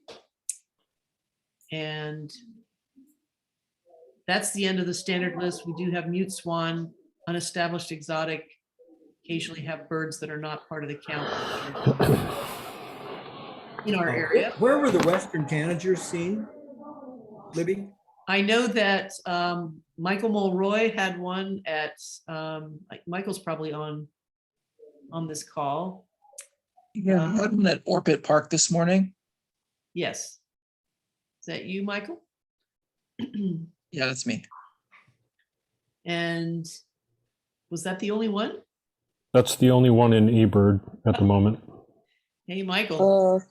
And that's the end of the standard list. We do have mute swan, unestablished exotic, occasionally have birds that are not part of the count in our area. Where were the Western Tanagers seen, Libby? I know that Michael Mulroy had one at, Michael's probably on this call. Yeah, I had one at Orbit Park this morning. Yes. Is that you, Michael? Yeah, that's me. And was that the only one? That's the only one in eBird at the moment. Hey, Michael.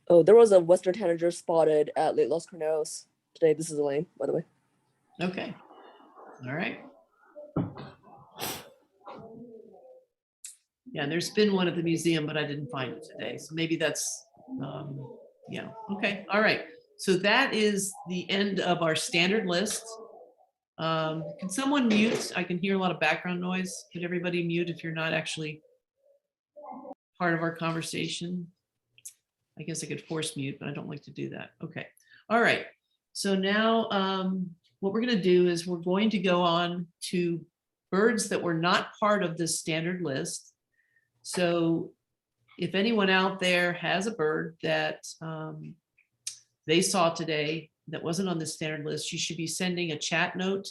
Oh, there was a Western Tanager spotted at Lake Los Corneros today. This is Elaine, by the way. Okay. All right. Yeah, there's been one at the museum, but I didn't find it today. So maybe that's, yeah. Okay. All right. So that is the end of our standard list. Can someone mute? I can hear a lot of background noise. Could everybody mute if you're not actually part of our conversation? I guess I could force mute, but I don't like to do that. Okay. All right. So now what we're going to do is we're going to go on to birds that were not part of this standard list. So if anyone out there has a bird that they saw today that wasn't on the standard list, you should be sending a chat note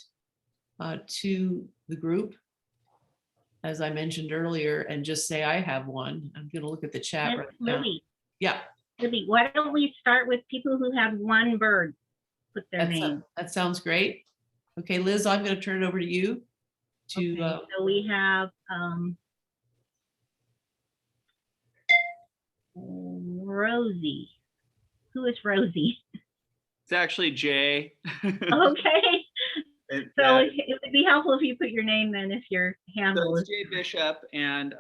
to the group, as I mentioned earlier, and just say, I have one. I'm going to look at the chat right now. Libby, Yeah. Libby, why don't we start with people who have one bird? Put their name. That sounds great. Okay, Liz, I'm going to turn it over to you. To Okay, so we have Rosie. Who is Rosie? It's actually Jay. Okay. So it would be helpful if you put your name then if your handle So is. Jay Bishop, and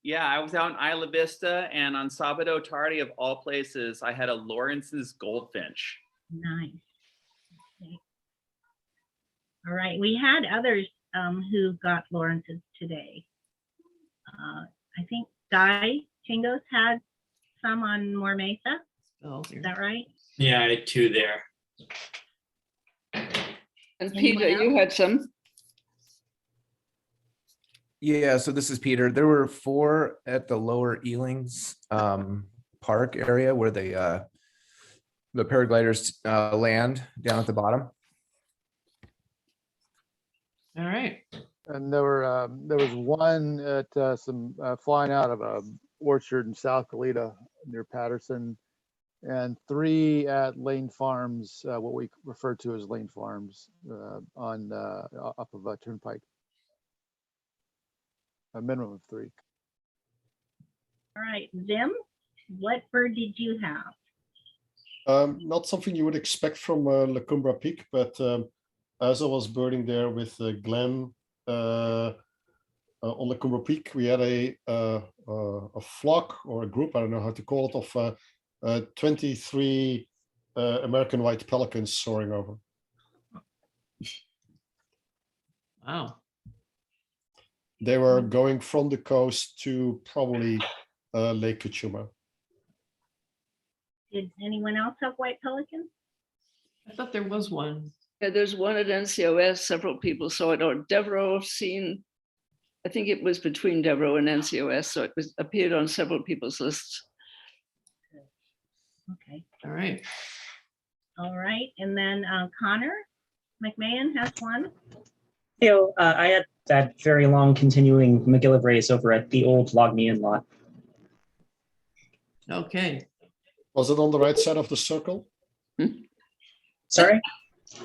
yeah, I was out in Isla Vista, and on Sabado Tardy of all places, I had a Lawrence's goldfinch. Nice. Okay. All right, we had others who got Lawrence's today. I think Guy Chingos had some on More Mesa. Oh, is that right? Yeah, I had two there. And Peter, you had some. Yeah, so this is Peter. There were 4 at the lower Ealings Park area where the paragliders land down at the bottom. All right. And there was one at some flying out of a orchard in South Goleta near Patterson, and 3 at Lane Farms, what we refer to as Lane Farms, on up of a turnpike. A minimum of 3. All right, Zim, what bird did you have? Not something you would expect from La Cumbra Peak, but as I was birding there with Glenn on La Cumbra Peak, we had a flock or a group, I don't know how to call it, of 23 American white pelicans soaring over. Wow. They were going from the coast to probably Lake Kachuma. Did anyone else have white pelicans? I thought there was one. Yeah, there's one at NCOS. Several people saw it, or Devereaux seen. I think it was between Devereaux and NCOS, so it appeared on several people's lists. Okay. All right. All right, and then Connor McMahon has one. So I had that very long continuing McGillivrays over at the old Log Me In lot. Okay. Was it on the right side of the circle? Sorry?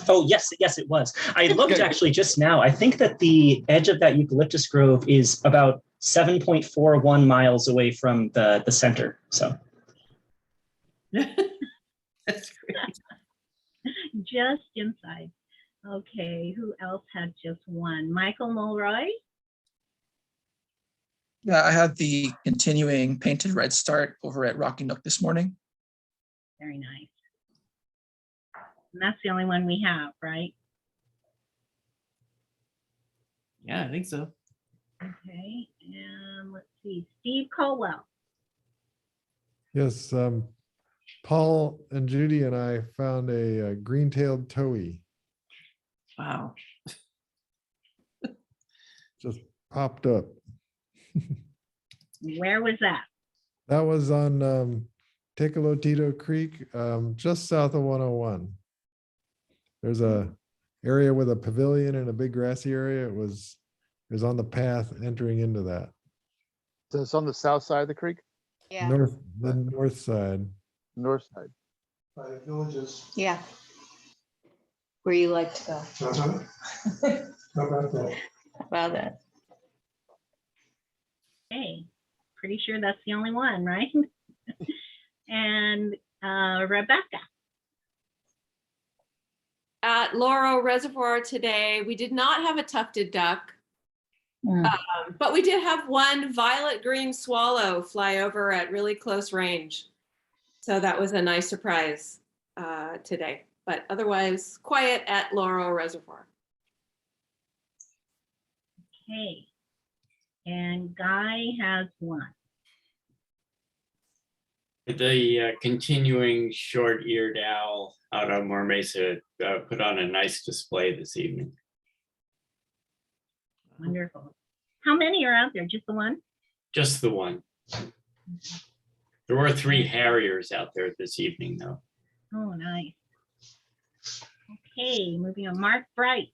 Oh, yes, it was. I looked actually just now. I think that the edge of that eucalyptus grove is about 7.41 miles away from the center. So that's great. Just inside. Okay, who else had just one? Michael Mulroy? Yeah, I had the continuing painted red start over at Rocky Nook this morning. Very nice. And that's the only one we have, right? Yeah, I think so. Okay, and let's see, Steve Colwell. Yes, Paul and Judy and I found a green-tailed towhee. Wow. Just popped up. Where was that? That was on Tecolotito Creek, just south of 101. There's a area with a pavilion and a big grassy area. It was on the path entering into that. So it's on the south side of the creek? Yeah. The north side. North side. By the villages. Yeah. Where you like to go. How about that? About that. Okay, pretty sure that's the only one, right? And Rebecca. At Laurel Reservoir today, we did not have a tufted duck, but we did have one violet green swallow fly over at really close range. So that was a nice surprise today, but otherwise quiet at Laurel Reservoir. Okay, and Guy has one. The continuing short-eared owl out on More Mesa put on a nice display this evening. Wonderful. How many are out there? Just the one? Just the one. There were 3 harriers out there this evening, though. Oh, nice. Okay, moving on. Mark Bright.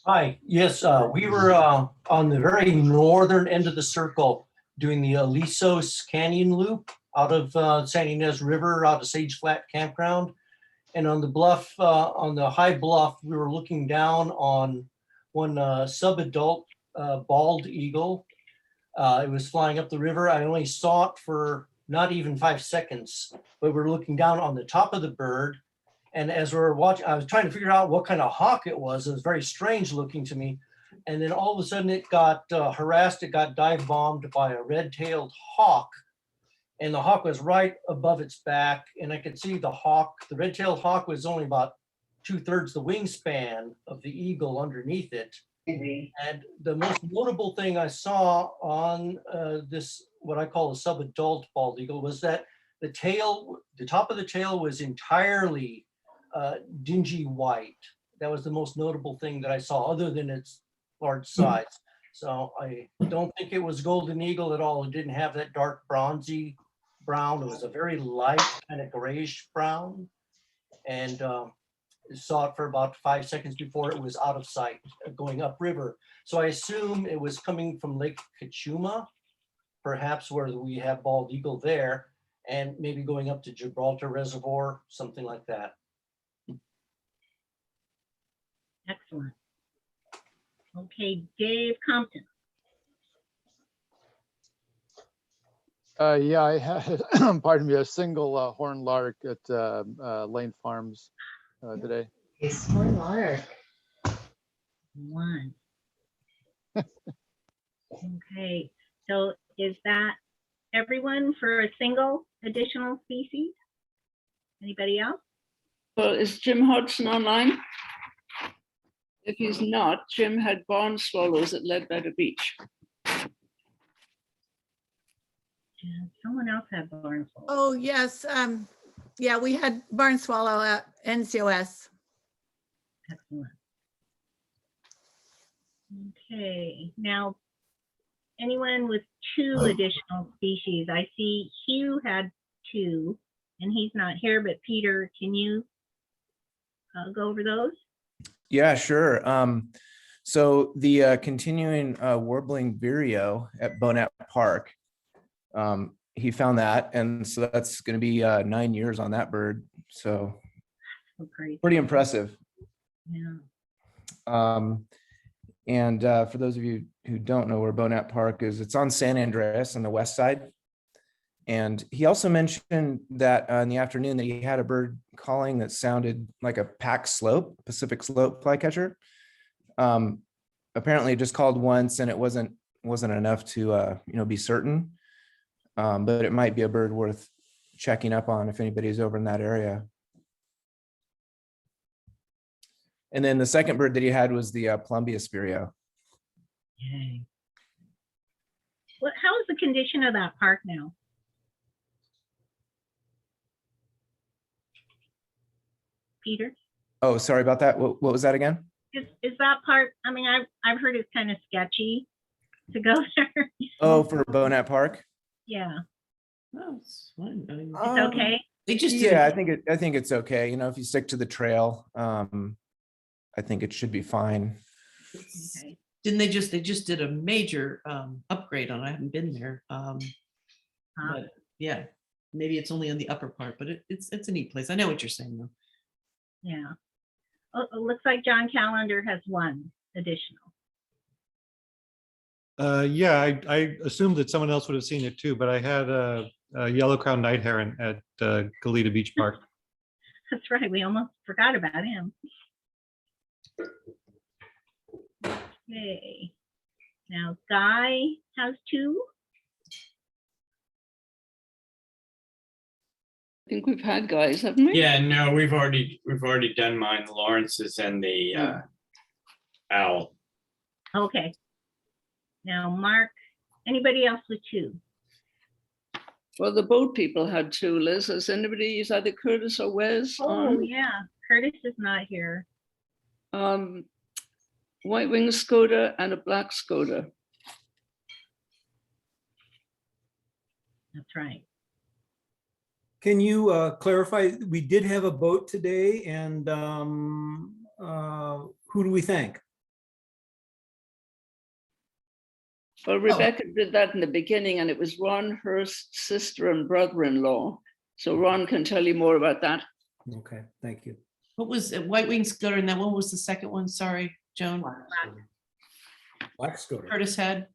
Hi, yes, we were on the very northern end of the circle doing the Alisos Canyon Loop out of San Ynez River, out of Sage Flat Campground. And on the bluff, on the high bluff, we were looking down on one subadult bald eagle. It was flying up the river. I only saw it for not even 5 seconds, but we're looking down on the top of the bird. And as we were watching, I was trying to figure out what kind of hawk it was. It was very strange looking to me. And then all of a sudden it got harassed. It got dive bombed by a red-tailed hawk. And the hawk was right above its back. And I could see the hawk, the red-tailed hawk was only about 2/3 the wingspan of the eagle underneath it. And the most notable thing I saw on this, what I call a subadult bald eagle, was that the tail, the top of the tail was entirely dingy white. That was the most notable thing that I saw, other than its large size. So I don't think it was golden eagle at all. It didn't have that dark bronzy brown. It was a very light kind of grayish brown. And saw it for about 5 seconds before it was out of sight going upriver. So I assume it was coming from Lake Kachuma, perhaps where we have bald eagle there, and maybe going up to Gibraltar Reservoir, something like that. Excellent. Okay, Dave Compton. Yeah, I had, pardon me, a single horned lark at Lane Farms today. It's horned lark. One. Okay, so is that everyone for a single additional species? Anybody else? Well, is Jim Hodgson online? If he's not, Jim had barn swallows at Ledbetter Beach. And someone else had barn swallow. Oh, yes. Yeah, we had barn swallow at NCOS. Excellent. Okay, now anyone with 2 additional species? I see Hugh had 2 and he's not here, but Peter, can you go over those? Yeah, sure. So the continuing warbling vireo at Bonnet Park, he found that, and so that's going to be 9 years on that bird. So pretty impressive. Yeah. And for those of you who don't know where Bonnet Park is, it's on San Andreas on the west side. And he also mentioned that in the afternoon that he had a bird calling that sounded like a Pacific slope flycatcher. Apparently it just called once and it wasn't enough to be certain. But it might be a bird worth checking up on if anybody's over in that area. And then the second bird that he had was the Plumbia Spireo. Yay. How is the condition of that park now? Peter? Oh, sorry about that. What was that again? Is that part, I mean, I've heard it's kind of sketchy to go there. Oh, for Bonat Park? Yeah, Oh, it's fine. I mean, it's okay. They just did Yeah, a- I think it's okay. You know, if you stick to the trail, I think it should be fine. Okay. Didn't they just did a major upgrade on it. I haven't been there. But yeah, maybe it's only on the upper part, but it's a neat place. I know what you're saying though. Yeah. Oh, it looks like John Calendar has one additional. Yeah, I assumed that someone else would have seen it too, but I had a yellow crowned night heron at Goleta Beach Park. That's right, we almost forgot about him. Okay. Now Guy has two. I think we've had guys, haven't we? Yeah, no, we've already done mine. Lawrence's and the owl. Okay. Now Mark, anybody else with two? Well, the boat people had two, Liz. Has anybody, is either Curtis or Wes Oh, on? yeah, Curtis is not here. White-winged Skoda and a black Skoda. That's right. Can you clarify, we did have a boat today, and who do we thank? Well, Rebecca did that in the beginning, and it was Ron Hurst's sister and brother-in-law. So Ron can tell you more about that. Okay, thank you. What was it? White Wings Scooter, and then what was the second one? Sorry, Joan. Black Skoda. Curtis had.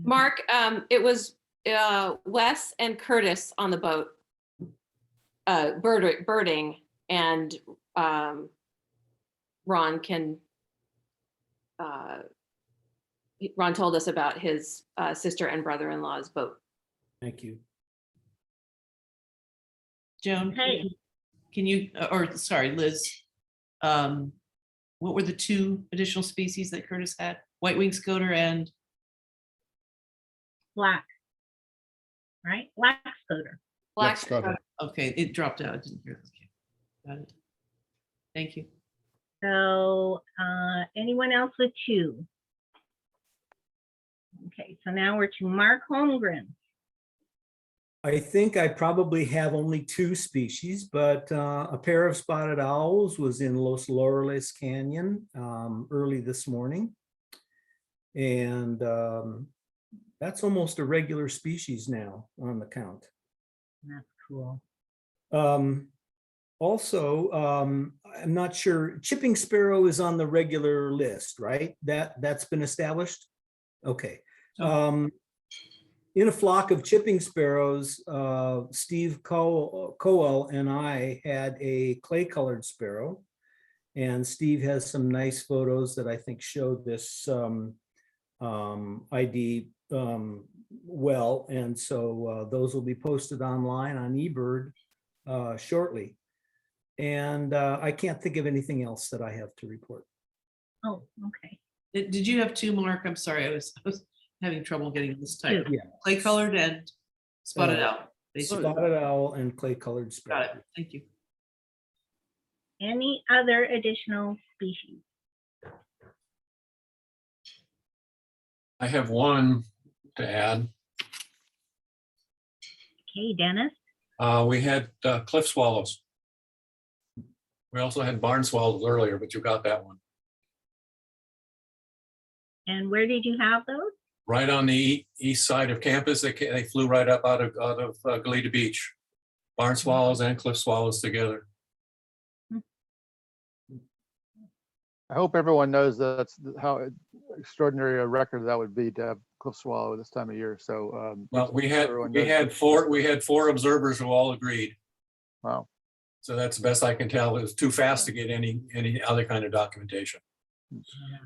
Mark, it was Wes and Curtis on the boat, birding, and Ron can. Ron told us about his sister and brother-in-law's boat. Thank you. Joan, Hey. can you, or sorry, Liz, what were the two additional species that Curtis had? White winged Scoter and? Black. Right? Black Skoder. Black Skoder. Okay, it dropped out. I didn't hear. Okay, got it. Thank you. So anyone else with two? Okay, so now we're to Mark Holmgren. I think I probably have only two species, but a pair of spotted owls was in Los Laureles Canyon early this morning. And that's almost a regular species now on the count. That's cool. Also, I'm not sure, chipping sparrow is on the regular list, right? That's been established? Okay. In a flock of chipping sparrows, Steve Coel and I had a clay-colored sparrow, and Steve has some nice photos that I think show this ID well, and so those will be posted online on eBird shortly. And I can't think of anything else that I have to report. Oh, okay. Did you have two, Mark? I'm sorry, I was having trouble getting this type. Yeah. Clay colored and spotted out. basically. Spotted owl and clay-colored sparrow. Got it. Thank you. Any other additional species? I have one to add. Okay, Dennis. We had cliff swallows. We also had barn swallows earlier, but you got that one. And where did you have those? Right on the east side of campus. They flew right up out of Goleta Beach. Barn swallows and cliff swallows together. I hope everyone knows that's how extraordinary a record that would be to have cliff swallow this time of year. So Well, we had four observers who all agreed. Wow. So that's the best I can tell. It was too fast to get any other kind of documentation.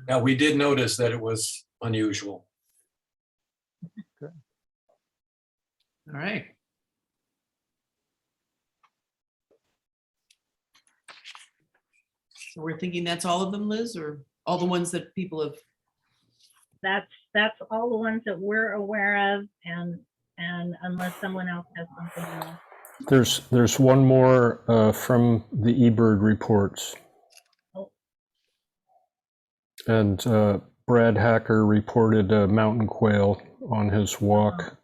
Now, we did notice that it was unusual. All right. So we're thinking that's all of them, Liz, or all the ones that people have? That's all the ones that we're aware of, and unless someone else has something else. There's one more from the eBird reports. Oh. And Brad Hacker reported a mountain quail on his walk.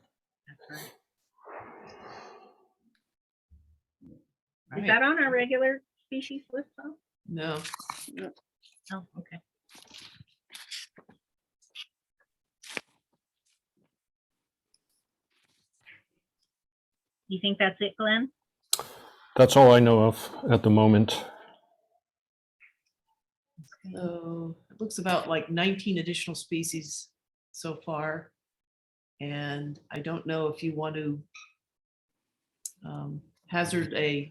Is that on our regular species list though? No. Oh, okay. You think that's it, Glenn? That's all I know of at the moment. So it looks about like 19 additional species so far. And I don't know if you want to hazard an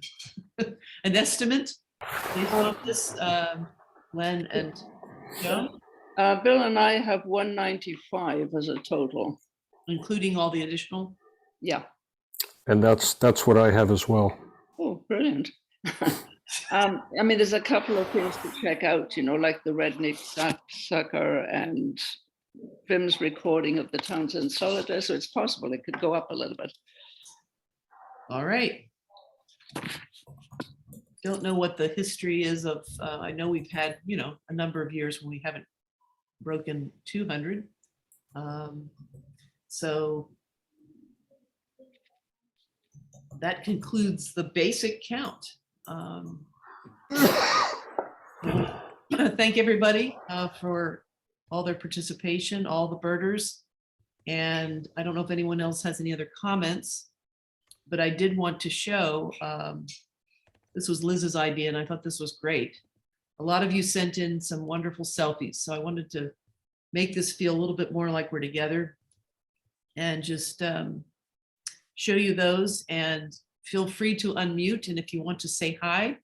estimate based on this, Glenn and Joan, Bill and I have 195 as a total. including all the additional. Yeah. And that's what I have as well. Oh, brilliant. I mean, there's a couple of things to check out, you know, like the red-necked sucker and Vim's recording of the Townsend Solitaire. So it's possible it could go up a little bit. All right. Don't know what the history is of, I know we've had, you know, a number of years when we haven't broken 200. So that concludes the basic count. Thank everybody for all their participation, all the birders. And I don't know if anyone else has any other comments, but I did want to show, this was Liz's idea and I thought this was great. A lot of you sent in some wonderful selfies. So I wanted to make this feel a little bit more like we're together and just show you those, and feel free to unmute. And if you want to say hi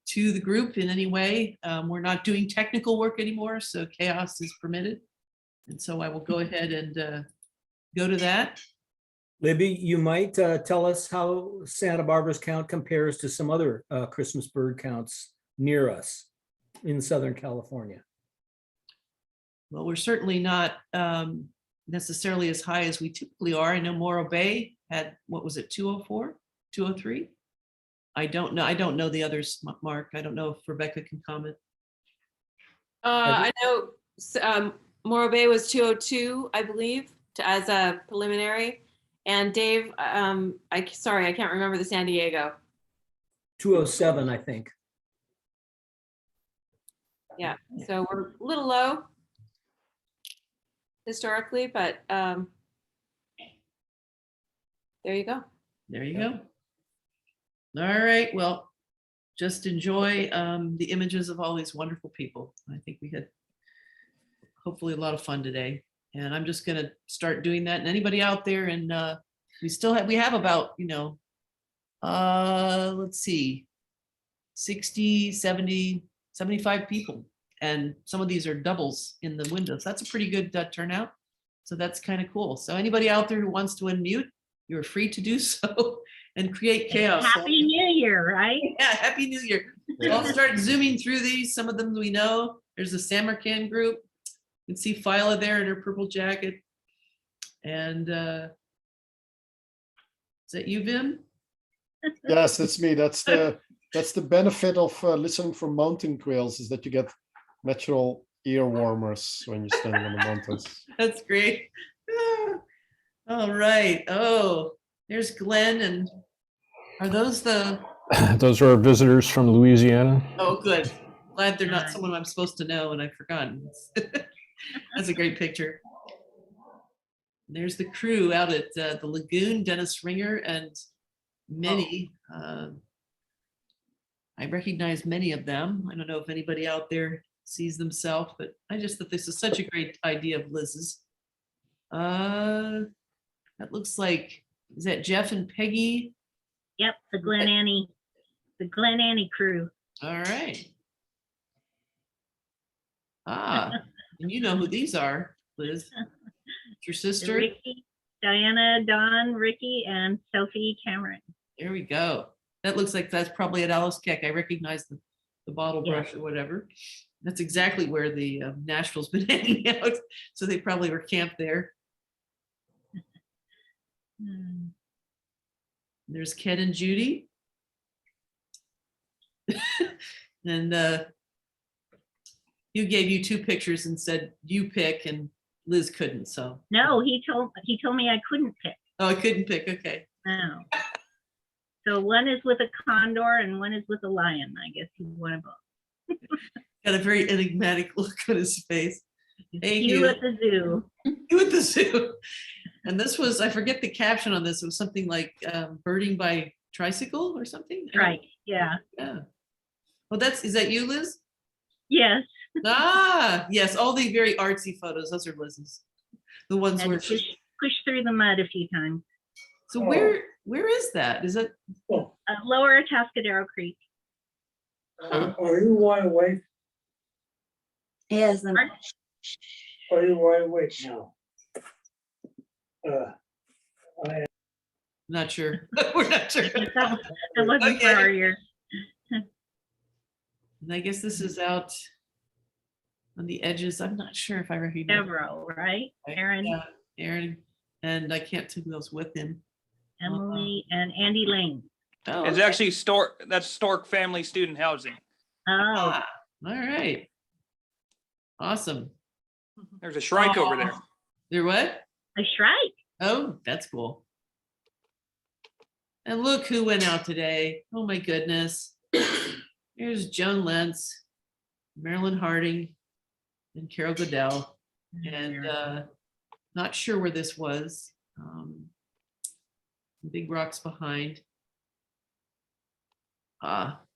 to the group in any way, we're not doing technical work anymore, so chaos is permitted. And so I will go ahead and go to that. Libby, you might tell us how Santa Barbara's count compares to some other Christmas bird counts near us in Southern California. Well, we're certainly not necessarily as high as we typically are. I know Morro Bay had, what was it, 204, 203? I don't know the others, Mark. I don't know if Rebecca can comment. I know Morro Bay was 202, I believe, as a preliminary. And Dave, sorry, I can't remember the San Diego. 207, I think. Yeah, so we're a little low historically, but there you go. There you go. All right, well, just enjoy the images of all these wonderful people. I think we had hopefully a lot of fun today. And I'm just gonna start doing that. And anybody out there, and we have about, you know, let's see, 60, 70, 75 people. And some of these are doubles in the windows. That's a pretty good turnout. So that's kind of cool. So anybody out there who wants to unmute, you're free to do so and create chaos. Happy New Year, right? Yeah, Happy New Year. So I'll start zooming through these. Some of them we know. There's the Samarkand group. You can see Phyla there in her purple jacket. And is that you, Vim? Yes, that's me. That's the benefit of listening for mountain quails, is that you get natural ear warmers when you're standing on the mountains. That's great. All right. Oh, there's Glenn. And are those the? Those are our visitors from Louisiana. Oh, good. Glad they're not someone I'm supposed to know and I've forgotten. That's a great picture. There's the crew out at the lagoon, Dennis Ringer and many. I recognize many of them. I don't know if anybody out there sees themselves, but I just thought this is such a great idea of Liz's. That looks like, is that Jeff and Peggy? Yep, the Glen Annie crew. All right. Ah, and you know who these are, Liz. It's your sister. Ricky, Diana, Dawn, Ricky, and Sophie Cameron. There we go. That looks like that's probably at Alice Keck. I recognize the the bottle Yeah. brush or whatever. That's exactly where the Nashville's been hanging out. So they probably were camped there. Hmm. There's Ken and Judy. And Hugh gave you 2 pictures and said you pick, and Liz couldn't. So No, he told me I couldn't pick. oh, I couldn't pick. Okay. No. So one is with a condor and one is with a lion. I guess he's one of both. Got a very enigmatic look on his face. Hey, You at the zoo. You at the zoo. And this was, I forget the caption on this. It was something like birding by tricycle or something. Right. Yeah. Yeah. Well, is that you, Liz? Yes. Ah, yes. All the very artsy photos. Those are Liz's. The ones Had where to push through the mud a few times. So where is that? Is it Lower Atascadero Creek. Are you wide awake? Yes. Are you wide awake now? Not sure. We're not sure. That wasn't for our ears. And I guess this is out on the edges. I'm not sure if I recognize. Devereaux, right? Aaron. Yeah, Aaron, and I can't tell who else with him. Emily and Andy Lane. Oh, It's actually that's Stork Family Student Housing. Oh, all right. Awesome. There's a shrike over there. There what? A shrike. Oh, that's cool. And look who went out today. Oh my goodness. Here's Joan Lentz, Marilyn Harding, and Carol Goodell. And not sure where this was. Big rocks behind.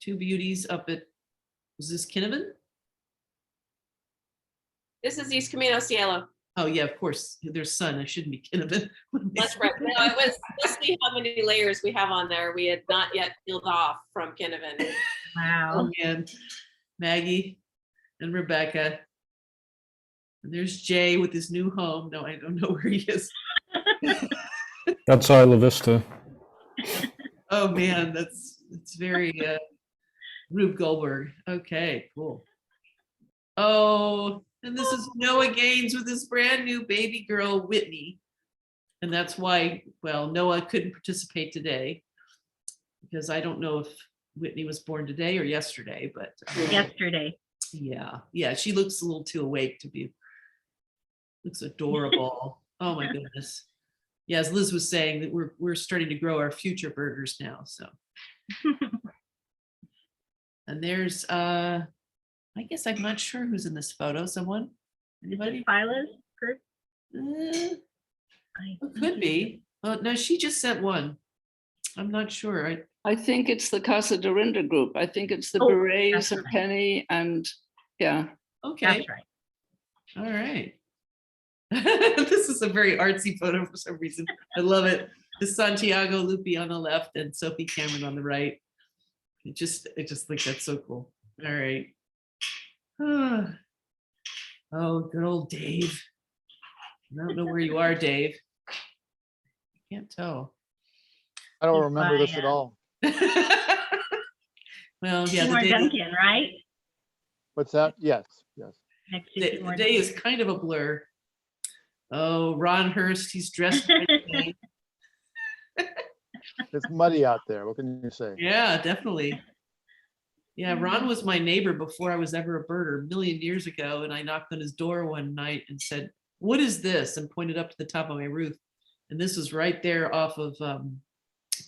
Two beauties up at, was this Kinnaman? This is East Camino Cielo. Oh yeah, of course. There's sun. I shouldn't be Kinnaman. That's right. No, it was, let's see how many layers we have on there. We had not yet peeled off from Kinnaman. Wow. Oh man. Maggie and Rebecca. And there's Jay with his new home. No, I don't know where he is. That's Isla Vista. Oh man, it's very Rube Goldberg. Okay, cool. Oh, and this is Noah Gaines with his brand new baby girl, Whitney. And that's why, well, Noah couldn't participate today because I don't know if Whitney was born today or yesterday, but yesterday. Yeah, she looks a little too awake to be, looks adorable. Oh my goodness. Yeah, as Liz was saying, that we're starting to grow our future burgers now. So, and there's I guess I'm not sure who's in this photo. Someone? Anybody? Phila's group? It could be. Oh no, she just sent one. I'm not sure. I think it's the Casa Dorinda group. I think it's the Oh, Berets that's and right. Penny and yeah. Okay. That's right. All right. This is a very artsy photo for some reason. I love it. The Santiago Lupi on the left and Sophie Cameron on the right. I just think that's so cool. All right. Oh, good old Dave. I don't know where you are, Dave. I can't tell. I don't remember this at all. Well, yeah, Seymour the day, Duncan, right? What's that? Yes. Next to the Seymour day is kind of a blur. Oh, Ron Hurst, he's dressed right today. It's muddy out there. What can you say? Yeah, definitely. Yeah, Ron was my neighbor before I was ever a birder a million years ago. And I knocked on his door one night and said, "What is this?" and pointed up to the top of my roof. And this was right there off of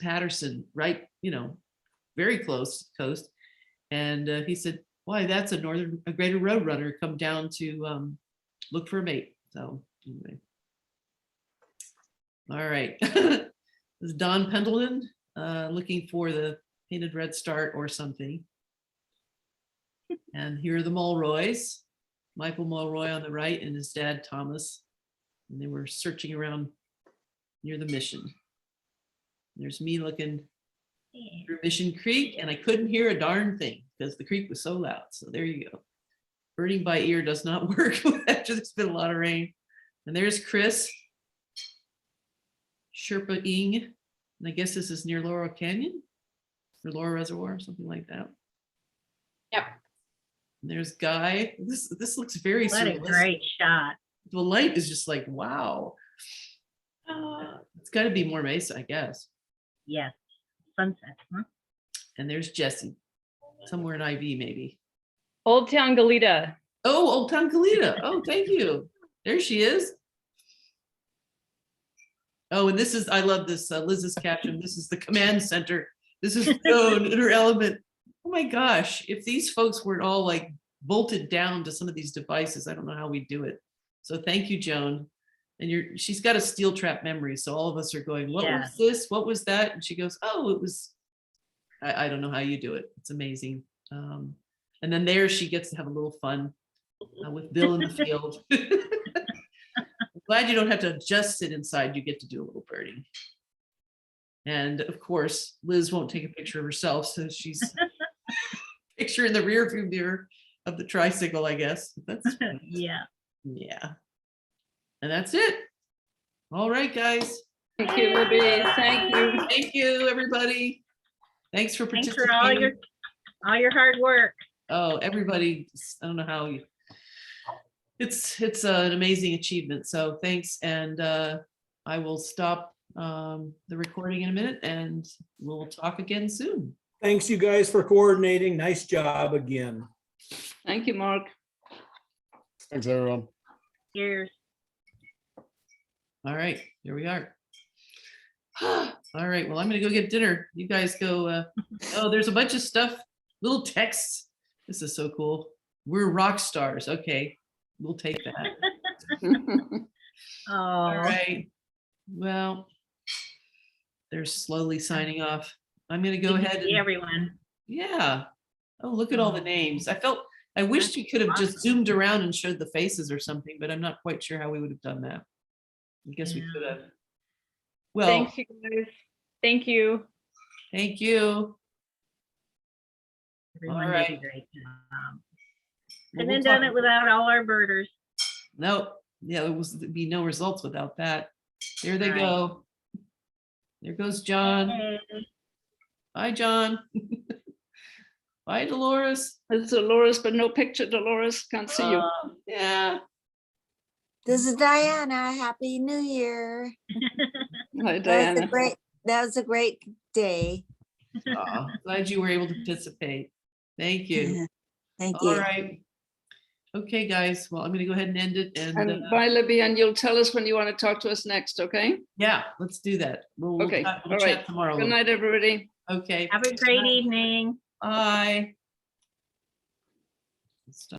Patterson, right, very close to the coast. And he said, "Why, that's a greater road runner come down to look for a mate." So anyway. All right. This is Don Pendleton looking for the painted red start or something. And here are the Mulroys, Michael Mulroy on the right and his dad, Thomas. And they were searching around near the mission. There's me looking through Mission Creek, and I couldn't hear a darn thing because the creek was so loud. So there you go. Birding by ear does not work after there's been a lot of rain. And there's Chris Sherpa Ing. And I guess this is near Laurel Canyon or Laurel Reservoir, something like that. Yep. There's Guy. This looks very What a surrealistic. great shot. The light is just like, wow. It's got to be more Mesa, I guess. Yes. Sunset. Huh? And there's Jesse, somewhere in IB maybe. Old Town Goleta. Oh, Old Town Goleta. Oh, thank you. There she is. Oh, and this is, I love this, Liz's caption. This is the command center. This is Joan in her element. Oh my gosh, if these folks weren't all like bolted down to some of these devices, I don't know how we do it. So thank you, Joan. And she's got a steel trap memory. So all of us are going, what was this? What was that? And she goes, oh, it was, I don't know how you do it. It's amazing. And then there she gets to have a little fun with Bill in the field. Glad you don't have to just sit inside. You get to do a little birding. And of course, Liz won't take a picture of herself. So she's picture in the rear view mirror of the tricycle, I guess. That's yeah. Yeah. And that's it. All right, guys. Thank you, Libby. Thank you. Thank you, everybody. Thanks for Thanks participating. for all your hard work. Oh, everybody, I don't know how you, it's an amazing achievement. So thanks. And I will stop the recording in a minute and we'll talk again soon. Thanks, you guys, for coordinating. Nice job again. Thank you, Mark. Thanks, everyone. Cheers. All right, here we are. All right, well, I'm gonna go get dinner. You guys go, oh, there's a bunch of stuff, little texts. This is so cool. We're rock stars. Okay, we'll take that. All right, well, they're slowly signing off. I'm gonna go ahead and everyone. Yeah. Oh, look at all the names. I wished you could have just zoomed around and showed the faces or something, but I'm not quite sure how we would have done that. I guess we could have. Well, Thanks, you guys. Thank you. thank you. Everyone All did a right. great job. Well, Couldn't we'll have done talk- it without all our birders. Nope. Yeah, there'd be no results without that. There they Right. go. There goes John. Hey. Bye, John. Bye, Dolores. There's Dolores, but no picture, Dolores. Can't see you. Yeah. This is Diana. Happy New Year. Hi, That Diana. was a great day. Aw, glad you were able to participate. Thank you. Thank you. All right. Okay, guys. Well, I'm going to go ahead and end it. And And bye, Libby, and you'll tell us when you want to talk to us next, okay? yeah, let's do that. We'll Okay, chat all right. tomorrow. Good night, everybody. Okay. Have a great evening. Bye.